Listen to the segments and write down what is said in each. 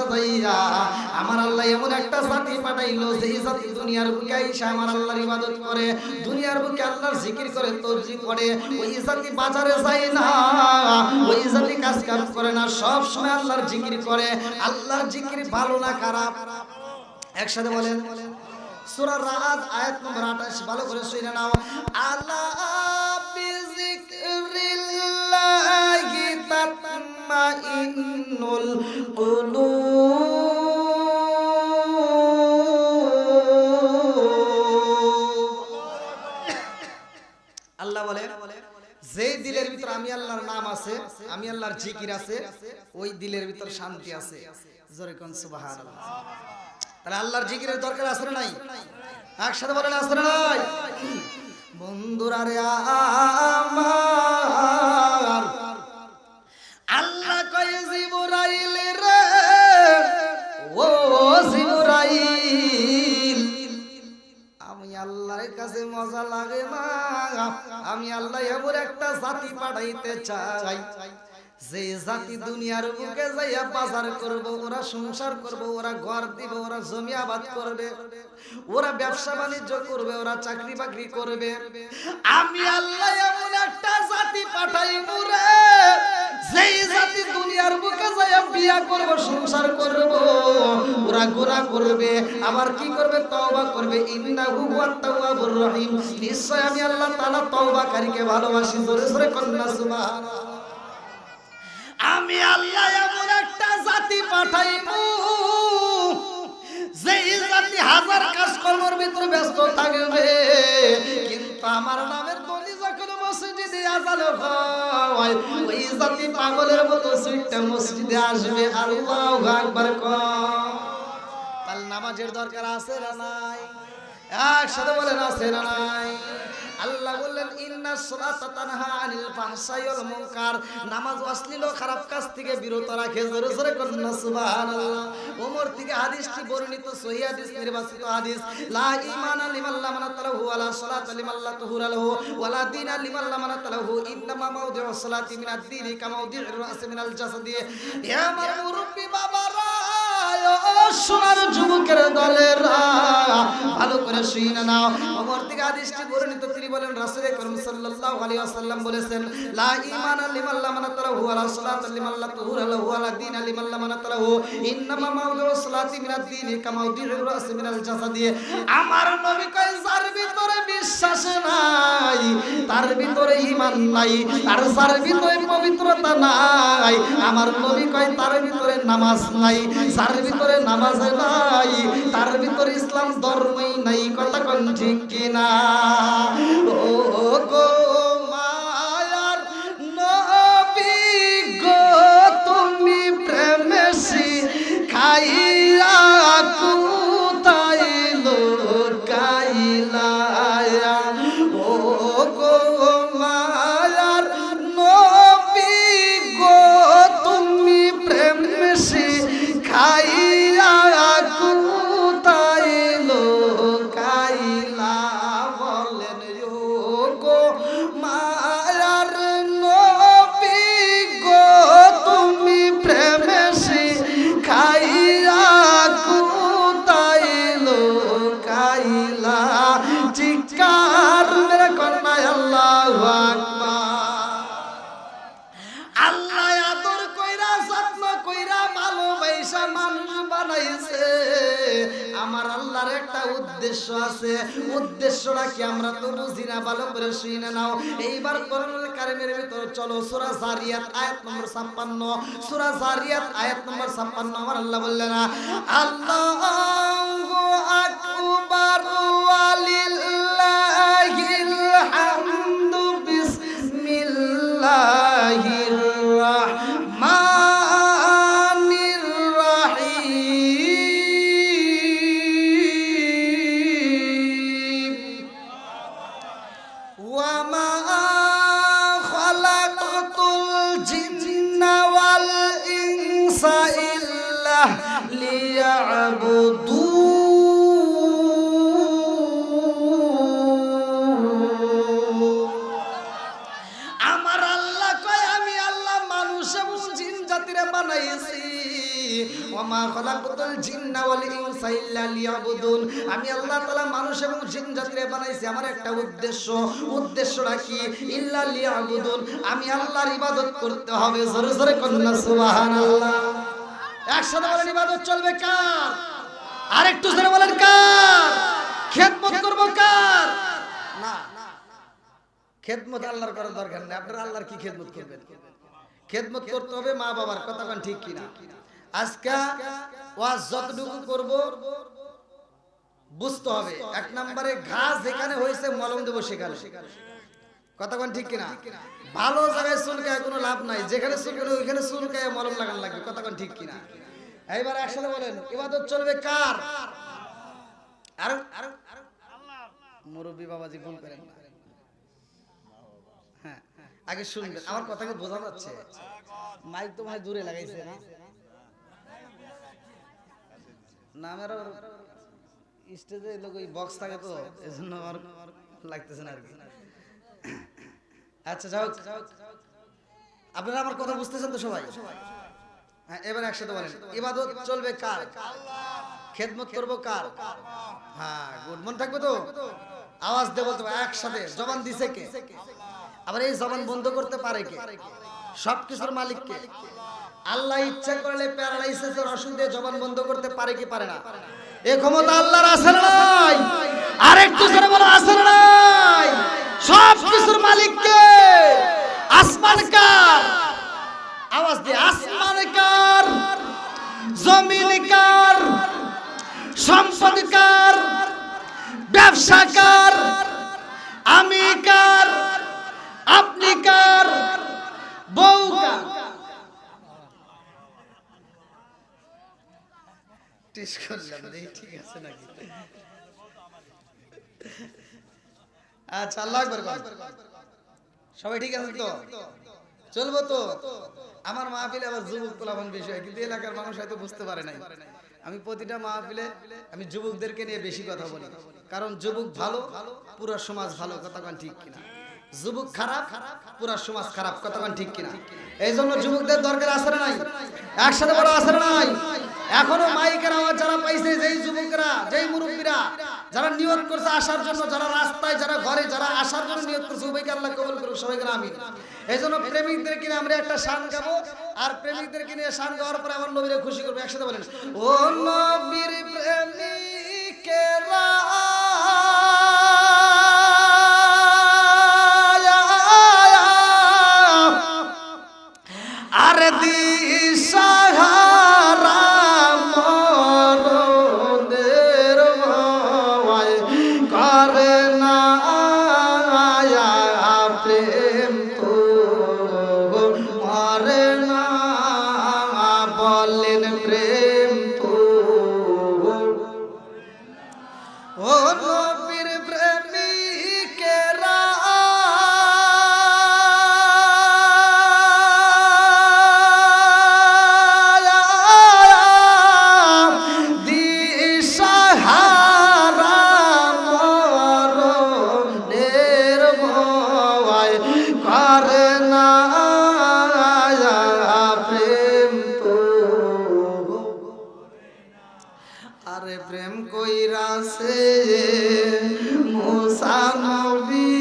বাজাইয়া আমার আল্লাহ এমন একটা জাতি পাঠাইলো যেই জাতি দুনিয়ার বুকে আইসা আমার আল্লাহর ইবাদত করে, দুনিয়ার বুকে আল্লাহর জিকির করে, তসবিহ করে। ওই জাতি বাজারে যায় না, ওই জাতি কাজ কাজ করে না, সব সময় আল্লাহর জিকির করে। আল্লাহর জিকির ভালো না খারাপ? একসাথে বলেন। সূরা রাদ আয়াত নম্বর 28 ভালো করে শুনে নাও। আলা বিযিকরিল্লাহি তাতমাইন্নুল কুলুব। আল্লাহ বলে যেই দিলের ভিতর আমি আল্লাহর নাম আছে, আমি আল্লাহর জিকির আছে, ওই দিলের ভিতর শান্তি আছে। জোরে কোন সুবহানাল্লাহ। তাহলে আল্লাহর জিকিরের দরকার আছে না নাই? একসাথে বলেন আছে না নাই? বন্ধুরা রে আমার, আল্লাহ কয় জিবরাইল রে, ও জিবরাইল, আমি আল্লাহর কাছে মজা লাগে না, আমি আল্লাহ এমন একটা জাতি পাঠাইতে চাই যে জাতি দুনিয়ার বুকে যাইয়া বাজার করব, ওরা সংসার করব, ওরা ঘর দিব, ওরা জমি আবাদ করবে, ওরা ব্যবসা বাণিজ্য করবে, ওরা চাকরি বাকরি করবে। আমি আল্লাহ এমন একটা জাতি পাঠাইব রে, যেই জাতি দুনিয়ার বুকে যাইয়া বিয়া করব, সংসার করব, ওরা গুনাহ করবে, আবার কি করবে? তওবা করবে। ইন্নাহু হুয়াত তাওয়াবুর রহিম, নিশ্চয় আমি আল্লাহ তাআলা তওবাকারীকে ভালোবাসি। জোরে জোরে কন্না সুবহানাল্লাহ। আমি আল্লাহ এমন একটা জাতি পাঠাইবো যেই জাতি হাজার কাজকর্মের ভিতরে ব্যস্ত থাকবে, কিন্তু আমার নামের ধ্বনি যখন মসজিদে আযান হয়, ওই জাতি পাগলের মতো ছুটে মসজিদে আসবে। আল্লাহু আকবার কও। তাহলে নামাজের দরকার আছে না নাই? একসাথে বলেন আছে না নাই? আল্লাহ বললেন ইন্নাস সালাতা তানহা আনিল ফাহশাই ওয়াল মুনকার, নামাজ অশ্লীল ও খারাপ কাজ থেকে বিরত রাখে। জোরে জোরে বলেন সুবহানাল্লাহ। ওমর থেকে হাদিসটি বর্ণিত, সহিহ হাদিস, নির্বাচিত হাদিস। লা ঈমানা লিমান লা মানাতালাহু ওয়ালা সালাতা লিমান লা তুহুরা লাহু ওয়ালা দীনা লিমান লা মানাতালাহু, ইন্নামা মাউদিউস সালাতি মিনাদ দীনি কামাউদিউর রাসি মিনাল জাসাদি। হে আমার মুরব্বি বাবারা, ও সোনার যুবকের দলেরা, ভালো করে শুনে নাও। ওমর থেকে হাদিসটি বর্ণিত, তিনি বলেন রাসূল করিম সাল্লাল্লাহু আলাইহি ওয়াসাল্লাম বলেছেন, লা ঈমানা লিমান লা মানাতালাহু ওয়ালা সালাতা লিমান লা তুহুরা লাহু ওয়ালা দীনা লিমান লা মানাতালাহু, ইন্নামা মাউদিউস সালাতি মিনাদ দীনি কামাউদিউর রাসি মিনাল জাসাদি। আমার নবী কয় যার ভিতরে বিশ্বাস নাই, তার ভিতরে ঈমান নাই, আর যার ভিতরে পবিত্রতা নাই, আমার নবী কয় তার ভিতরে নামাজ নাই, যার ভিতরে নামাজ নাই, তার ভিতরে ইসলাম ধর্মই নাই। কথা কোন ঠিক কিনা? ও গো মায়ার নবী গো, তুমি প্রেমে শিখাইয়া কোথায় লুকাইলা? ও গো মায়ার নবী গো, তুমি প্রেমে শিখাইয়া কোথায় লুকাইলা? বলেন ও গো মায়ার নবী গো, তুমি প্রেমে শিখাইয়া কোথায় লুকাইলা? চিৎকার মেরে কন্যা আল্লাহু আকবার। আল্লাহ আদর কইরা, যত্ন কইরা, ভালোবাসা মানুষ বানাইছে। আমার আল্লাহর একটা উদ্দেশ্য আছে, উদ্দেশ্যটা কি আমরা তো বুঝি না। ভালো করে শুনে নাও। এইবার কোরআনুল কারীমের ভিতর চলো, সূরা যারিয়াত আয়াত নম্বর 56। সূরা যারিয়াত আয়াত নম্বর 56 আমার আল্লাহ বললেন, আল্লাহু আকবার ওয়ালিল্লাহিল হামদু, বিসমিল্লাহির রাহমানির রাহিম। ওয়া মা খালাকাতুল জিন্না ওয়াল ইনসা ইল্লা লিয়াবুদুন। আমার আল্লাহ কয় আমি আল্লাহ মানুষ এবং জিন জাতিরে বানাইছি ওয়া মা খালাকাতুল জিন্না ওয়াল ইনসা ইল্লা লিয়াবুদুন। আমি আল্লাহ তাআলা মানুষ এবং জিন জাতিরে বানাইছি আমার একটা উদ্দেশ্যটা কি? ইল্লা লিয়াবুদুন, আমি আল্লাহর ইবাদত করতে হবে। জোরে জোরে কন্যা সুবহানাল্লাহ। একসাথে বলেন ইবাদত চলবে কার? আরেকটু জোরে বলেন কার? খেদমত করব কার? না, খেদমত আল্লাহর করার দরকার নেই। আপনারা আল্লাহর কি খেদমত করবেন? খেদমত করতে হবে মা বাবার। কথা কোন ঠিক কিনা? আজকে ওয়াজ যতটুকু করব বুঝতে হবে। এক নম্বরে ঘাস যেখানে হয়েছে মলম দেব সেখানে। কথা কোন ঠিক কিনা? ভালো জায়গায় চুলকায় কোনো লাভ নাই, যেখানে চুলকায় ওইখানে চুলকায় মলম লাগান লাগবে। কথা কোন ঠিক কিনা? এইবার একসাথে বলেন ইবাদত চলবে কার? আর মুরব্বী বাবাজি ভুল করেন না। হ্যাঁ, আগে শুনবেন, আমার কথাকে বোঝা যাচ্ছে? মাইক তো ভাই দূরে লাগাইছে না? না আমার স্টেজে লোক ওই বক্স থাকে তো এজন্য আমার লাগতেছে না আর কি। আচ্ছা যাও, আপনারা আমার কথা বুঝতেছেন তো সবাই? হ্যাঁ, এবার একসাথে বলেন ইবাদত চলবে কার? খেদমত করব কার? হ্যাঁ, গুড। মন থাকবে তো? আওয়াজ দেব তো একসাথে। জবান দিছে কে? আবার এই জবান বন্ধ করতে পারে কে? সবকিছুর মালিক কে? আল্লাহ ইচ্ছা করলে প্যারালাইসিসের ওষুধ দিয়ে জবান বন্ধ করতে পারে কি পারে না? এই ক্ষমতা আল্লাহর আছে না নাই? আরেকটু জোরে বলো আছে না নাই? সবকিছুর মালিক কে? আসমান কার? আওয়াজ দিয়ে আসমান কার? জমিন কার? সম্পদ কার? ব্যবসা কার? আমি কার? আপনি কার? বউ কার? টেস্ট করলাম ঠিক আছে নাকি? আচ্ছা, আল্লাহু আকবার। সবাই ঠিক আছে তো? চলবো তো? আমার মাহফিলে আবার যুবক পোলাপান বিষয়, কিন্তু এলাকার মানুষ হয়তো বুঝতে পারে নাই। আমি প্রতিটা মাহফিলে আমি যুবকদেরকে নিয়ে বেশি কথা বলি, কারণ যুবক ভালো পুরো সমাজ ভালো। কথা কোন ঠিক কিনা? যুবক খারাপ পুরো সমাজ খারাপ। কথা কোন ঠিক কিনা? এই জন্য যুবকদের দরকার আছে না নাই? একসাথে বড় আছে না নাই? এখনো মাইকের আওয়াজ যারা পাইছে, যেই যুবকরা, যেই মুরব্বীরা যারা নিয়ত করছে আসার জন্য, যারা রাস্তায়, যারা ঘরে, যারা আসার জন্য নিয়ত করছে, সবাইকে আল্লাহ কবুল করুক। সবাইকে আমিন। এই জন্য প্রেমিকদেরকে নিয়ে আমরা একটা শান গাবো, আর প্রেমিকদেরকে নিয়ে শান গাওয়ার পরে আমার নবীরে খুশি করবো। একসাথে বলেন ও নবীর প্রেমিকেরা আর দিশাহারা মরদের ভয় করে না প্রেম তো মরে না। বলেন প্রেম তো ও নবীর প্রেমিকেরা প্রেম কইরাছে মুসা নবী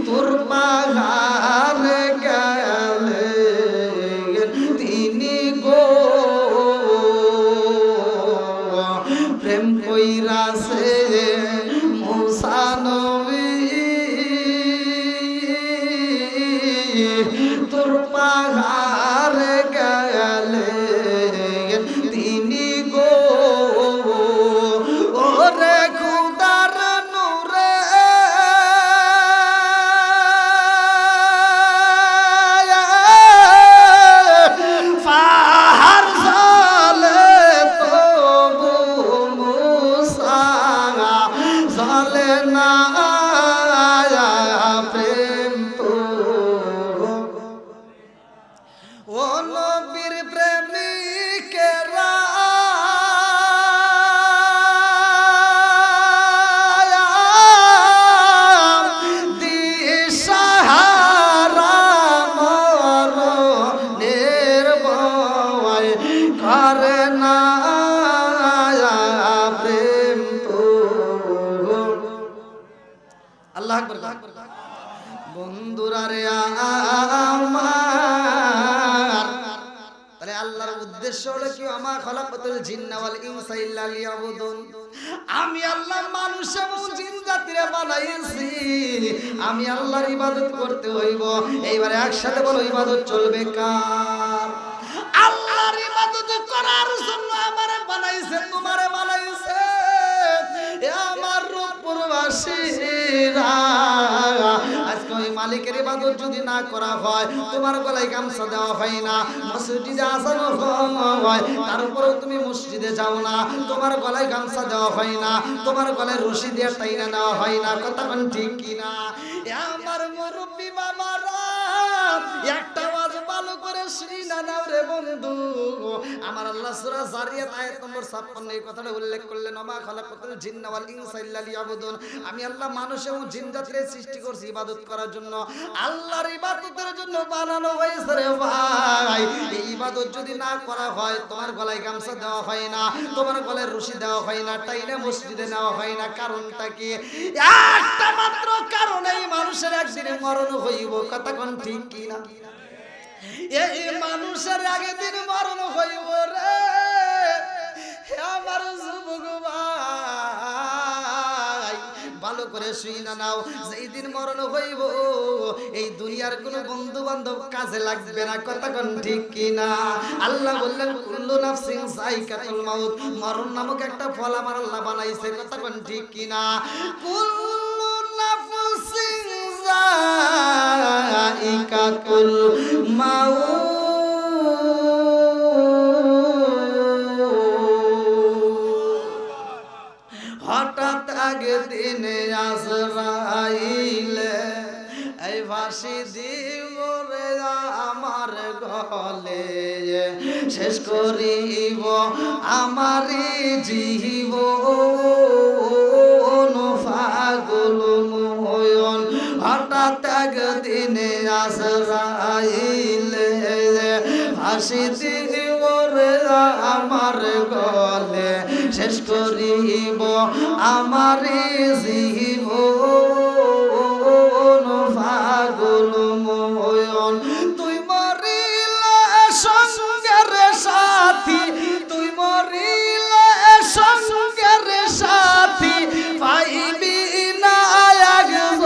তোর পাহাড় গেলে তিনি গো প্রেম কইরাছে মুসা নবী তোর পাহাড় গেলে তিনি গো ওরে খুদার নূরে পাহাড় জ্বলে তবু মুসা জ্বলে না প্রেম তো ও নবীর প্রেমিকেরা দিশাহারা আল্লাহ আকবার। বন্ধুরা রে আমার, তাহলে আল্লাহর উদ্দেশ্য হলো কি? আমা খালাকাতুল জিন্না ওয়াল ইনসা ইল্লা লিয়াবুদুন। আমি আল্লাহ মানুষ এবং জিন জাতিরে বানাইছি, আমি আল্লাহর ইবাদত করতে হইব। এইবারে একসাথে বলো, ইবাদত চলবে কার? আল্লাহর ইবাদত করার জন্য আমারে বানাইছে, তোমারে বানাইছে। এ আমার রূপপুরবাসীরা, আজকে ওই মালিকের ইবাদত যদি না করা হয়, তোমার গলায় গামছা দেওয়া হয় না, মসজিদে আসানো হয়, তারপরেও তুমি মসজিদে যাও না, তোমার গলায় গামছা দেওয়া হয় না, তোমার গলায় রশি দিয়ে টাইনা নেওয়া হয় না। কথা কোন ঠিক কিনা? আমার মুরব্বী বাবারা, একটা আওয়াজ ভালো করে শুনি না নাও রে বন্ধু। আমার আল্লাহ সূরা জারিয়াত আয়াত নম্বর 56 এই কথাটা উল্লেখ করলেন, ওমা খালাকাতুল জিন্না ওয়াল ইনসা ইল্লা লিয়াবুদুন। আমি আল্লাহ মানুষ এবং জিন জাতিকে সৃষ্টি করছি ইবাদত করার জন্য। আল্লাহর ইবাদতের জন্য বানানো হয়েছে রে ভাই। এই ইবাদত যদি না করা হয়, তোমার গলায় গামছা দেওয়া হয় না, তোমার গলায় রশি দেওয়া হয় না, টাইনা মসজিদে নেওয়া হয় না। কারণটা কি? একটা মাত্র কারণ, এই মানুষের একদিন মরণ হইব। কথা কোন ঠিক কিনা? এই মানুষের আগে দিন মরণ হইব রে আমার যুবক ভাই, ভালো করে শুই না নাও। যেই দিন মরণ হইব, এই দুনিয়ার কোনো বন্ধু বান্ধব কাজে লাগবে না। কথা কোন ঠিক কিনা? আল্লাহ বললেন, কুল্লু নাফসিন যায়কাতুল মাউত, মরণ নামক একটা ফল আমার আল্লাহ বানাইছে। কথা কোন ঠিক কিনা? কুল্লু নাফসিন যায়কাতুল মাউত, হঠাৎ আগে দিনে আজরাইলে এই ফাঁসি দিব রে আমার গলে, শেষ করিব আমারি জীবন পাগল ময়ন। হঠাৎ একদিনে আজরাইলে ফাঁসি দিব রে আমার গলে, শেষ করিব আমারি জীবন পাগল ময়ন। তুই মরিলে সঙ্গের সাথী, তুই মরিলে সঙ্গের সাথী, পাইবি না একজন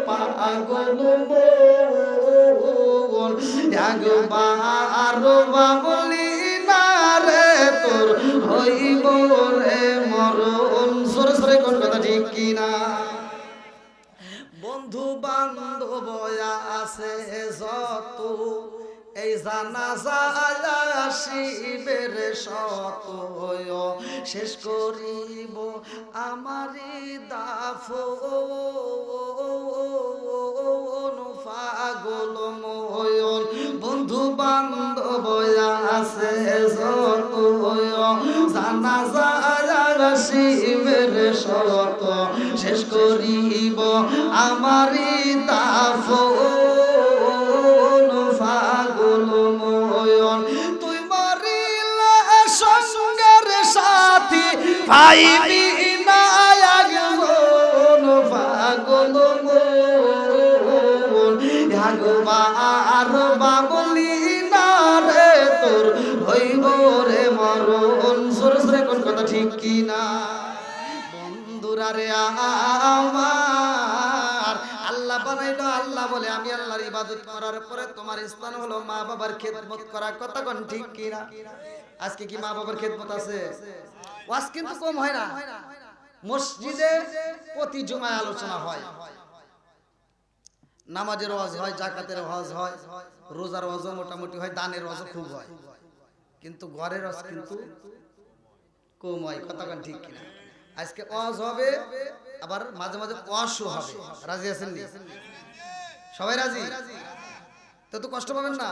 পাগল মন। একবার বাবলি না রে তোর হইব রে মরণ। সরে সরে কোন কথা ঠিক কিনা? বন্ধু বান্ধব আছে যত, এই জানাজা শিবের শত, শেষ করিব আমারি দাফন পাগল ময়ন। বন্ধু বান্ধব আছে যত, জানাজা শিবের শত, শেষ করিব আমারি দাফন পাগল ময়ন। তুই মরিলে সঙ্গের সাথী, পাইবি না একজন পাগল ময়ন। একবার বাবলি না রে তোর হইব রে মরণ। সরে সরে কোন কথা ঠিক কিনা? বন্ধুরা রে আমার, আল্লাহ বানাইলো, আল্লাহ বলে আমি আল্লাহর ইবাদত করার পরে তোমার স্থান হলো মা বাবার খেদমত করা। কথা কোন ঠিক কিনা? আজকে কি মা বাবার খেদমত আছে? ওয়াজ কিন্তু কম হয় না। মসজিদে প্রতি জুমায় আলোচনা হয়, নামাজের ওয়াজ হয়, যাকাতের ওয়াজ হয়, রোজার ওয়াজও মোটামুটি হয়, দানের ওয়াজও খুব হয়, কিন্তু ঘরের ওয়াজ কিন্তু কম হয়। কথা কোন ঠিক কিনা? আজকে ওয়াজ হবে, আবার মাঝে মাঝে ওয়াজও হবে। রাজি আছেন নি? সবাই রাজি? তো কষ্ট পাবেন না।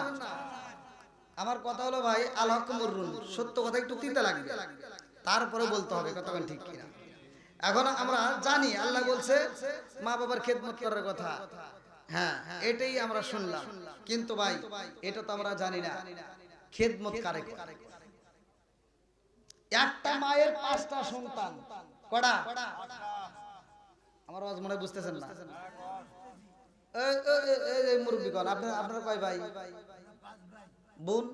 আমার কথা হলো ভাই, আল হক মুররুন, সত্য কথা একটু তিতা লাগবে, তারপরে বলতে হবে। কথা কোন ঠিক কিনা? এখন আমরা জানি আল্লাহ বলছে মা বাবার খেদমত করার কথা, হ্যাঁ এটাই আমরা শুনলাম, কিন্তু ভাই এটা তো আমরা জানি না খেদমত কারে করে। একটা মায়ের 5টা সন্তান, কটা? আমার আওয়াজ মনে বুঝতেছেন না? এই মুরব্বী কোন আপনারা কয় ভাই? বোন?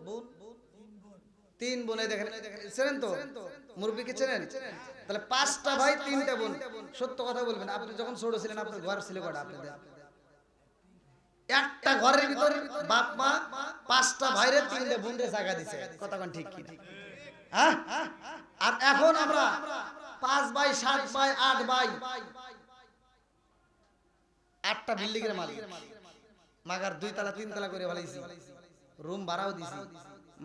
3 বোন। এই দেখেন, চেনেন তো মুরব্বীকে চেনেন? তাহলে 5টা ভাই 3টা বোন। সত্য কথা বলবেন, আপনি যখন ছোট ছিলেন আপনার ঘর ছিল কয়টা? আপনাদের একটা ঘরের ভিতর বাপ মা 5টা ভাইরে 3টা বোনরে জায়গা দিছে। কথা কোন ঠিক কি? হ্যাঁ? আর এখন আমরা 5 ভাই 7 ভাই 8 ভাই, 8টা বিল্ডিং এর মালিক। মাগার 2 তলা 3 তলা করে ফেলাইছি, রুম ভাড়াও দিছি।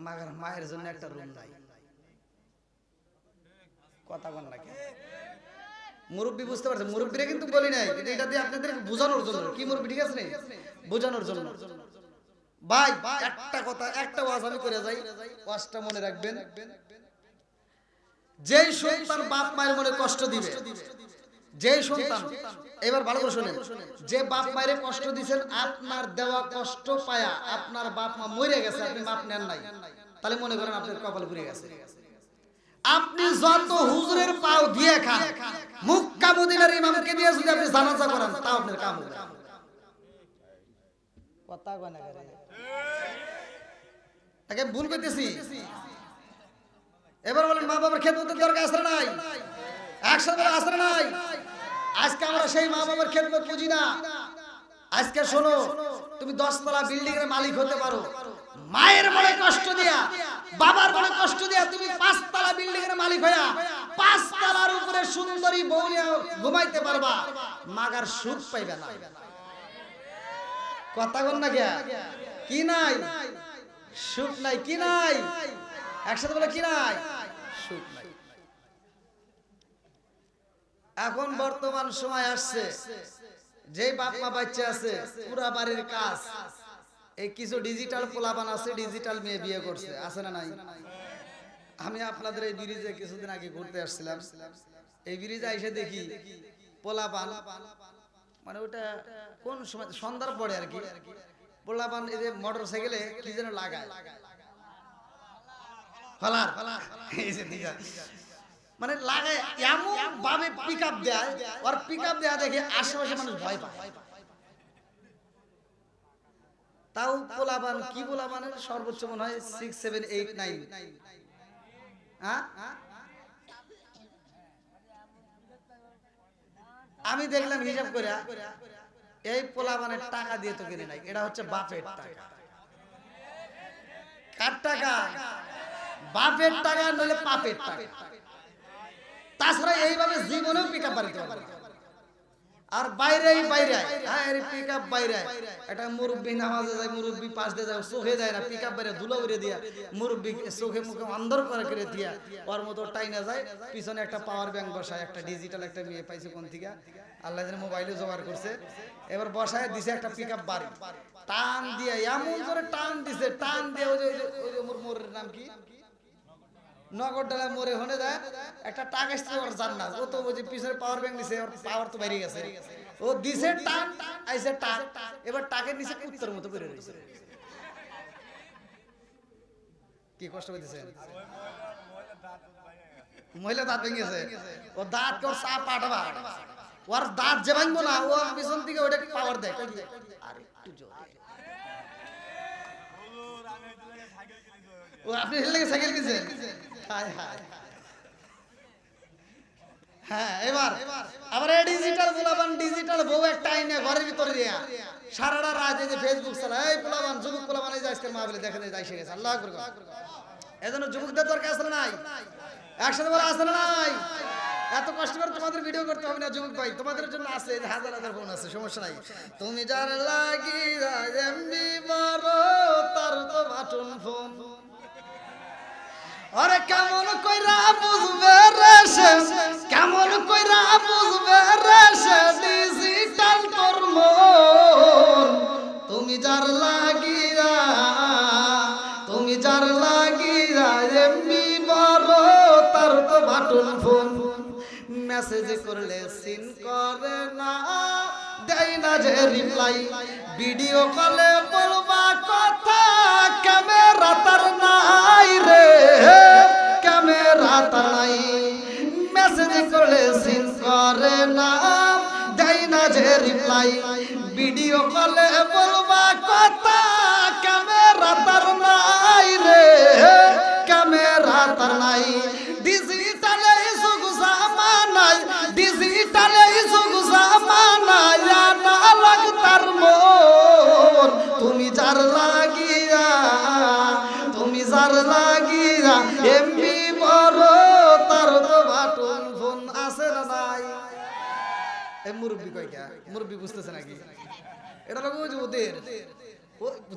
মাগার মায়ের জন্য একটা রুম নাই। কথা কোন লাগে? মুরব্বি বুঝতে পারছে? মুরব্বিরা কিন্তু বলি নাই, কিন্তু এটা দিয়ে আপনাদের বোঝানোর জন্য। কি মুরব্বি, ঠিক আছে না? বোঝানোর জন্য। ভাই একটা কথা, একটা ওয়াজ আমি করে যাই, ওয়াজটা মনে রাখবেন। যেই সন্তান বাপ মায়ের মনে কষ্ট দিবে, যেই সন্তান, এবার ভালো করে শুনেন, যে বাপ মায়ের কষ্ট দিবেন, আপনার দেওয়া কষ্ট পায়া আপনার বাপ মা মরে গেছে, আপনি মাপ নেন নাই, তাহলে মনে করেন আপনার কপাল পুড়ে গেছে। আপনি যত হুজুরের পাও দিয়ে খান, মক্কা মদিনার ইমামকে দিয়ে যদি আপনি জানাজা করান, তাও আপনার কাম হবে। কথা কয় না করে তাকে ভুল করতেছি। এবার বলেন, মা বাবার খেদমতের দরকার আছে নাই? একসাথে আছে নাই? আজকে আমরা সেই মা বাবার খেদমত বুঝি না। আজকে শোনো, তুমি 10 তলা বিল্ডিং এর মালিক হতে পারো, মায়ের মনে কষ্ট দিয়া, বাবার মনে কষ্ট দিয়া তুমি 5 তলা বিল্ডিং এর মালিক হইয়া 5 তলার উপরে সুন্দরী বউ নিয়ে ঘুমাইতে পারবা, মাগার সুখ পাইবে না। কথা বল না গিয়া? কি নাই? সুখ নাই। কি নাই? একসাথে বলে কি নাই? সুখ নাই। এখন বর্তমান সময় আসছে, যে বাপ মা বাচ্চা আছে পুরা বাড়ির কাজ, এই কিছু ডিজিটাল পোলাপান আছে, ডিজিটাল মেয়ে বিয়ে করছে, আছে না নাই? আমি আপনাদের এই ব্রিজে কিছুদিন আগে ঘুরতে আসছিলাম, এই ব্রিজে এসে দেখি পোলাপান, মানে ওটা কোন সময় সন্ধ্যার পরে আর কি, পোলাপান এই যে মোটর সাইকেলে কি যেন লাগায়, ফালার এই যে দিঘা, মানে লাগায় এমন ভাবে পিকআপ দেয়, আর পিকআপ দেয়া দেখে আশেপাশে মানুষ ভয় পায়। তাও পোলাপান কি, পোলাপানের সর্বোচ্চ মনে হয় 6, 7, 8, 9। হ্যাঁ, আমি দেখলাম হিসাব করে এই পোলাপানের টাকা দিয়ে তো কিনে নাই, এটা হচ্ছে বাপের টাকা। কার টাকা? বাপের টাকা, নইলে পাপের টাকা। তাছাড়া এইভাবে জীবনেও পিকআপ বাড়িতে পারবে। আর বাইরেই বাইরে, হ্যাঁ পিকআপ বাইরে, একটা মুরব্বী নামাজে যায়, মুরব্বী পাশ দিয়ে যায়, চোখে যায় না, পিকআপ বাইরে ধুলো উড়ে দিয়া মুরব্বী চোখে মুখে অন্ধর করে দিয়া ওর মতো টাইনা যায়, পিছনে একটা পাওয়ার ব্যাংক বসায়, একটা ডিজিটাল একটা মেয়ে পাইছে কোন থেকে আল্লাহ জানে, মোবাইলে জোগাড় করছে, এবার বসায় দিছে একটা পিকআপ বাড়ি, টান দিয়ে এমন করে টান দিছে, টান দিয়ে ওই যে মোরের নাম কি, নগরডালা মোড়ে হনে দেয় একটা টাকা আসছে, ওর জান্নাত, ও তো ওই যে পিছনে পাওয়ার ব্যাংক দিছে, ওর পাওয়ার তো বেরিয়ে গেছে, ও দিছে টান, আইছে টাক, এবার টাকের নিচে কুত্তার মতো বেরিয়ে রয়েছে। কি কষ্ট পেতেছে? মহিলা দাঁত ভেঙেছে, ও দাঁত ওর চা পাঠাবা, ওর দাঁত যে ভাঙবো না, ও পিছন থেকে ওটা পাওয়ার দেয়, আর একটু জোরে। ও আপনি হেলে সাইকেল কিনছেন? হায় হায়। হ্যাঁ, এবার আবার এই ডিজিটাল পোলাপান, ডিজিটাল বউ একটা আইনা ঘরের ভিতরে দিয়া সারাটা রাত এই যে ফেসবুক চালায়, এই পোলাপান, যুবক পোলাপান এই যে আজকের মাহফিলে দেখেন এই যাইছে গেছে, আল্লাহু আকবার। এজন্য যুবকদের দরকার আছে না নাই? একসাথে বলা আছে না নাই? এত কষ্ট করে তোমাদের ভিডিও করতে হবে না যুবক ভাই, তোমাদের জন্য আছে, হাজার হাজার ফোন আছে, সমস্যা নাই। তুমি যার লাগি এমবি মারো, তার তো বাটন ফোন। আরে কেমন কইরা বুঝবে রে সে, কেমন কইরা বুঝবে রে সে ডিজিটাল তোর মন। তুমি যার লাগিয়া, তুমি যার লাগিয়া এমবি মারো, তার তো বাটন ফোন। মেসেজ করলে সিন করে না, দেয় না যে রিপ্লাই, ভিডিও কলে বলবা কথা, ক্যামেরা তার নাই রে, ক্যামেরা তার নাই। মেসেজ করলে সিন করে না, রিপ্লাই, ভিডিও কলে বলবা কথা, ক্যামেরা তার নাই রে, ক্যামেরা তার নাই। ডিজিটালে যুগ জামানায়, ডিজিটালে যুগ জামানায়, না লাগ তার মন, তুমি যার লাগিয়া, তুমি যার লাগিয়া এমবি বড়, তার তো বাটন ফোন আছে না নাই? এই মুরব্বি কয় কে? মুরব্বি বুঝতেছে নাকি? এটা লোক ওই যে ওদের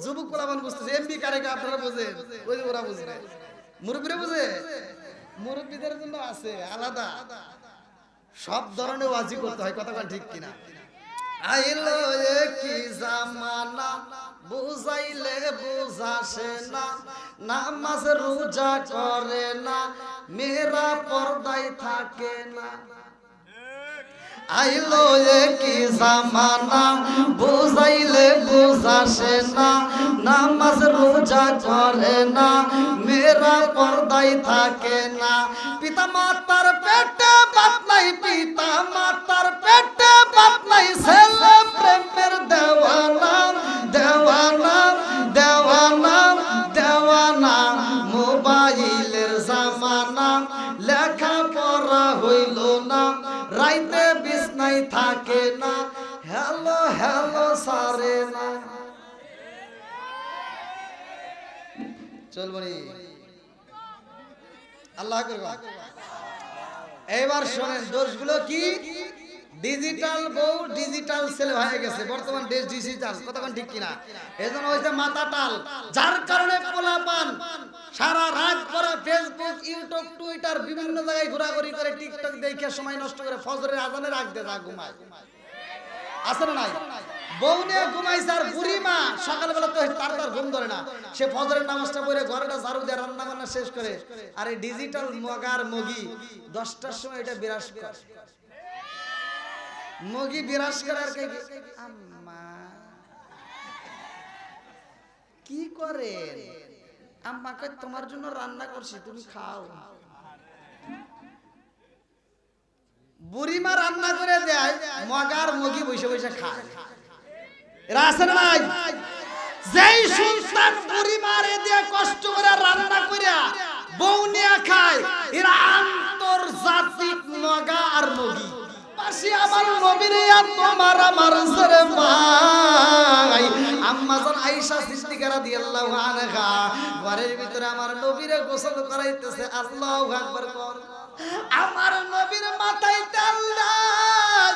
যুবক পোলাপান বুঝতেছে, এমবি কারে কে আপনারা বোঝেন, ওই যে ওরা বুঝে, মুরব্বিরা বুঝে। মুরব্বিদের জন্য আছে আলাদা, সব ধরনের ওয়াজি করতে হয়, কথা ঠিক কিনা? আইলো কি জামানা, বুঝাইলে বুঝাসে না, নামাজ রোজা করে না, মেয়েরা পর্দায় থাকে না। আইলো কি জামানা, বুঝাইলে বুঝাসে না, নামাজ রোজা করে না, মেয়েরা পর্দায় থাকে না। পিতা মাতার পেটে বাপ নাই, পিতা মাতার পেটে বাপ নাই, ছেলে প্রেমের দেওয়ানা, দেওয়ানা, দেওয়ানা, দেওয়ানা। মোবাইলের জামানা, লেখা পড়া হইল না, রাইতে বিছনাই থাকে না, হ্যালো হ্যালো সারে না। চলবনি আল্লাহ করবা। এবার শোনেন দোষগুলো কি? ডিজিটাল বউ, ডিজিটাল ছেলে হয়ে গেছে, বর্তমান দেশ ডিজিটাল, কতক্ষণ ঠিক কিনা? এজন্য হইছে মাথা টাল, যার কারণে পোলাপান সারা রাত পরে ফেসবুক, ইউটিউব, টুইটার বিভিন্ন জায়গায় ঘোরাঘুরি করে, টিকটক দেখে সময় নষ্ট করে, ফজরের আজানের আগ দিয়ে ঘুমায়, আছে না নাই? বউ নিয়ে ঘুমাইছে, আর বুড়ি মা সকালবেলা তো তার ঘুম ধরে না, সে ফজরের নামাজটা পড়ে ঘরটা ঝাড়ু দিয়ে রান্না বান্না শেষ করে, আর এই ডিজিটাল মগার মগি 10টার সময় এটা বিরাজ করে, মগি বিরাজ করে। আর আম্মা কি করে? আম্মা কই তোমার জন্য রান্না করছি, তুমি খাও। বুড়িমা রান্না করে দেয়, মগার মগি বসে বসে খায়। এরা আছে না নাই? যেই সুলতান বুড়িমারে দিয়ে কষ্ট করে রান্না করে বউ নিয়ে খায়, এরা আন্তর্জাতিক মগা আর মগি। পাশে আমার নবীরে আর তোমার আমার সরে ভাই আম্মা জান আয়েশা সিদ্দিকা রাদিয়াল্লাহু আনহা ঘরের ভিতরে আমার নবীরে গোসল করাইতেছে। আল্লাহু আকবার কর। আমার নবীর মাথায় তেল দেয়,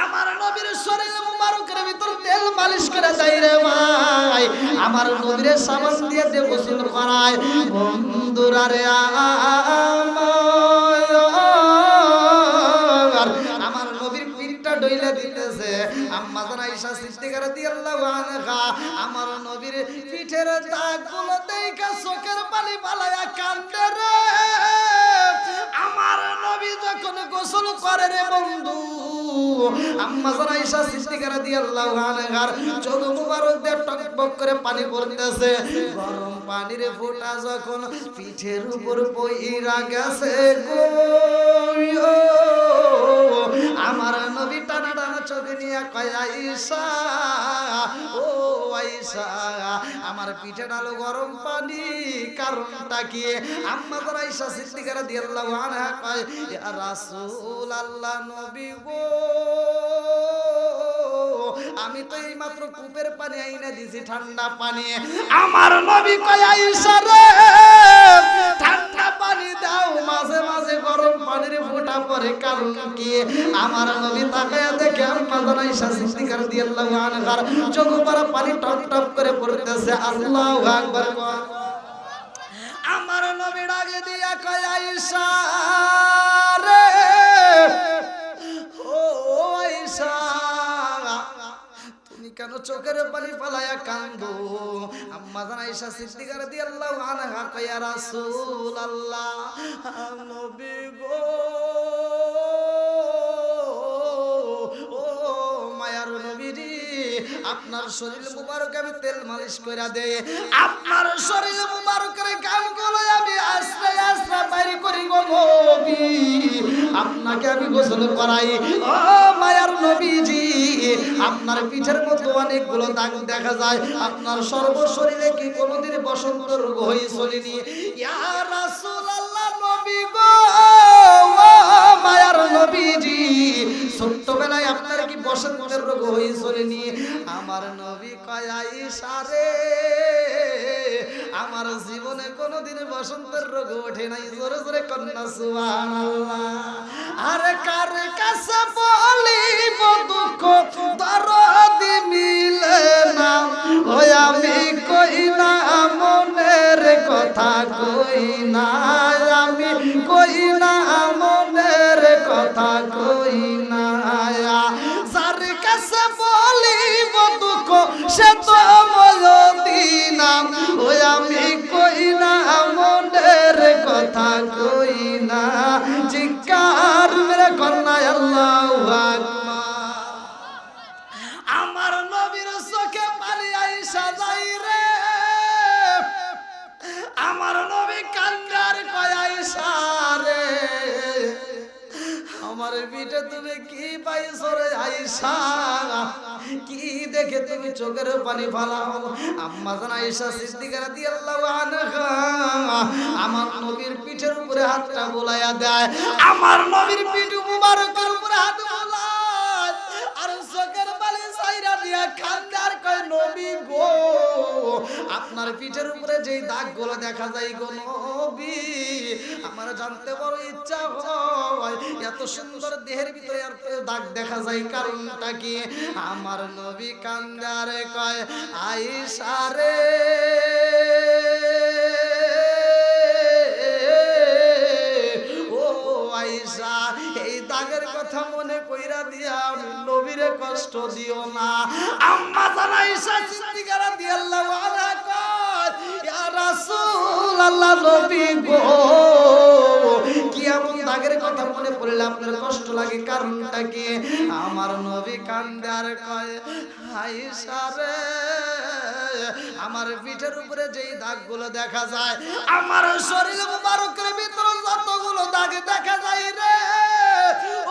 আমার নবীর শরীর মুবারকের ভিতর তেল মালিশ করে দেয় রে ভাই। আমার নবীর সাবান দিয়ে দে গোসল করায়। বন্ধুরা রে আমার নবীর পিঠটা ডইলা দিতেছে। আম্মা জান আয়েশা সিদ্দিকা রাদিয়াল্লাহু আনহা আমার নবীর পিঠের দাগগুলো দেখা চোখের পানি পালায়া কান্দে রে। আমার নবী যখন গোসল করে রে বন্ধু, আম্মা জান আয়েশা সিদ্দিকা রাদিয়াল্লাহু আনহার চোখ মুবারক দিয়ে টকবক করে পানি পড়তেছে। গরম পানির ফোঁটা যখন পিঠের উপর পইরা গেছে গো, আমার নবী টানা টানা চোখ নিয়ে কয় আয়েশা, ও আয়েশা আমার পিঠে ডালো গরম পানি, কারণটা কি? আম্মা জান আয়েশা সিদ্দিকা রাদিয়াল্লাহু আনহা কয় ইয়া রাসূলুল্লাহ, নবী গো আমি তো এই মাত্র কূপের পানি আইনা দিছি, ঠান্ডা পানি। আমার নবী কয় আয়েশা রে ঠান্ডা পানি দাও, মাঝে মাঝে গরম পানির ফোঁটা পড়ে, কারণ কি? আমার নবী তাকায়া দেখে আম্মা জান আয়েশা সিদ্দিকা রাদিয়াল্লাহু আনহার চোখ পড়া পানি টপ টপ করে পড়তেছে। আল্লাহু আকবার কর। আমার নবী ডাকে দিয়া কয় আয়েশা রে, ও আয়েশা তুমি কেন চোখের পানি ফালায়া কান্দো? আম্মা জান আয়েশা সিদ্দিকা রাদিয়াল্লাহু আনহা কয় ইয়া রাসূলুল্লাহ, নবী গো ও মায়ার নবী রে আপনার শরীর মুবারক আমি তেল মালিশ করে দেই, আপনার শরীর মুবারকের গালগুলো আমি আস্তে আস্তে বাইরে করি গো নবী, আপনাকে আমি গোসল করাই। ও মায়ার নবীজি, আপনার পিঠের মধ্যে অনেকগুলো দাগ দেখা যায়, আপনার সর্বশরীরে কি কোনোদিন বসন্ত রোগ হয়ে চলেনি? ইয়া রাসূলুল্লাহ নবী গো, ও মায়ার নবীজি, ছোট্টবেলায় আপনার কি বসন্তের রোগ হয়ে চলেনি? আমার নবী কয় আয়েশা রে, আমার জীবনে কোনোদিন বসন্তের রোগ ওঠে নাই। জোরে জোরে কন্যা সুবহানাল্লাহ। আরে কার কাছে বলিব দুঃখ দরদ মিলে না, ওই আমি কই না মনের কথা, কই না আমি কই না মনের কথা, কই না। যার কাছে বলিব দুঃখ সে তো মদিনা, ওই আমি কই না মনের কথা, কই না। জিকার মেরে কন্যা আল্লাহু আকবার। আমার নবীর চোখে পানি আইসা যাই রে, আমার নবী কান্দার কয় আইসা রে, আমার পিঠে তুমি কি পাইছো রে আয়েশা, কি দেখে তুমি চোখের পানি ফালাও? আম্মা জান আয়েশা সিদ্দিকা রাদিয়াল্লাহু আনহা আমার নবীর পিঠের উপরে হাতটা বুলাইয়া দেয়, আমার নবীর পিঠ মুবারকের উপরে হাত বুলায় আর চোখের পানি ছাইরা দিয়া কান্দে আর কয় নবী গো, আপনার পিঠের উপরে যেই দাগগুলো দেখা যায় গো নবী, আমার জানতে বড় ইচ্ছা হয় এত সুন্দর দেহের ভিতরে আর দাগ দেখা যায়, কারণটা কি? আমার নবী কান্দে আর কয় আয়েশা রে, ও আয়েশা, এই দাগের কথা মনে কইরা দিয়া নবীরে কষ্ট দিও না। আম্মা জান আয়েশা সিদ্দিকা রাদিয়াল্লাহু আনহা কয় ইয়া রাসূলুল্লাহ নবী গো, কি এমন দাগের কথা মনে পড়লে আপনার কষ্ট লাগে, কারণটা কি? আমার নবী কান্দে আর কয় আয়েশা রে, আমার পিঠের উপরে যেই দাগগুলো দেখা যায়, আমার শরীর মুবারকের ভিতরে যতগুলো দাগ দেখা যায় রে,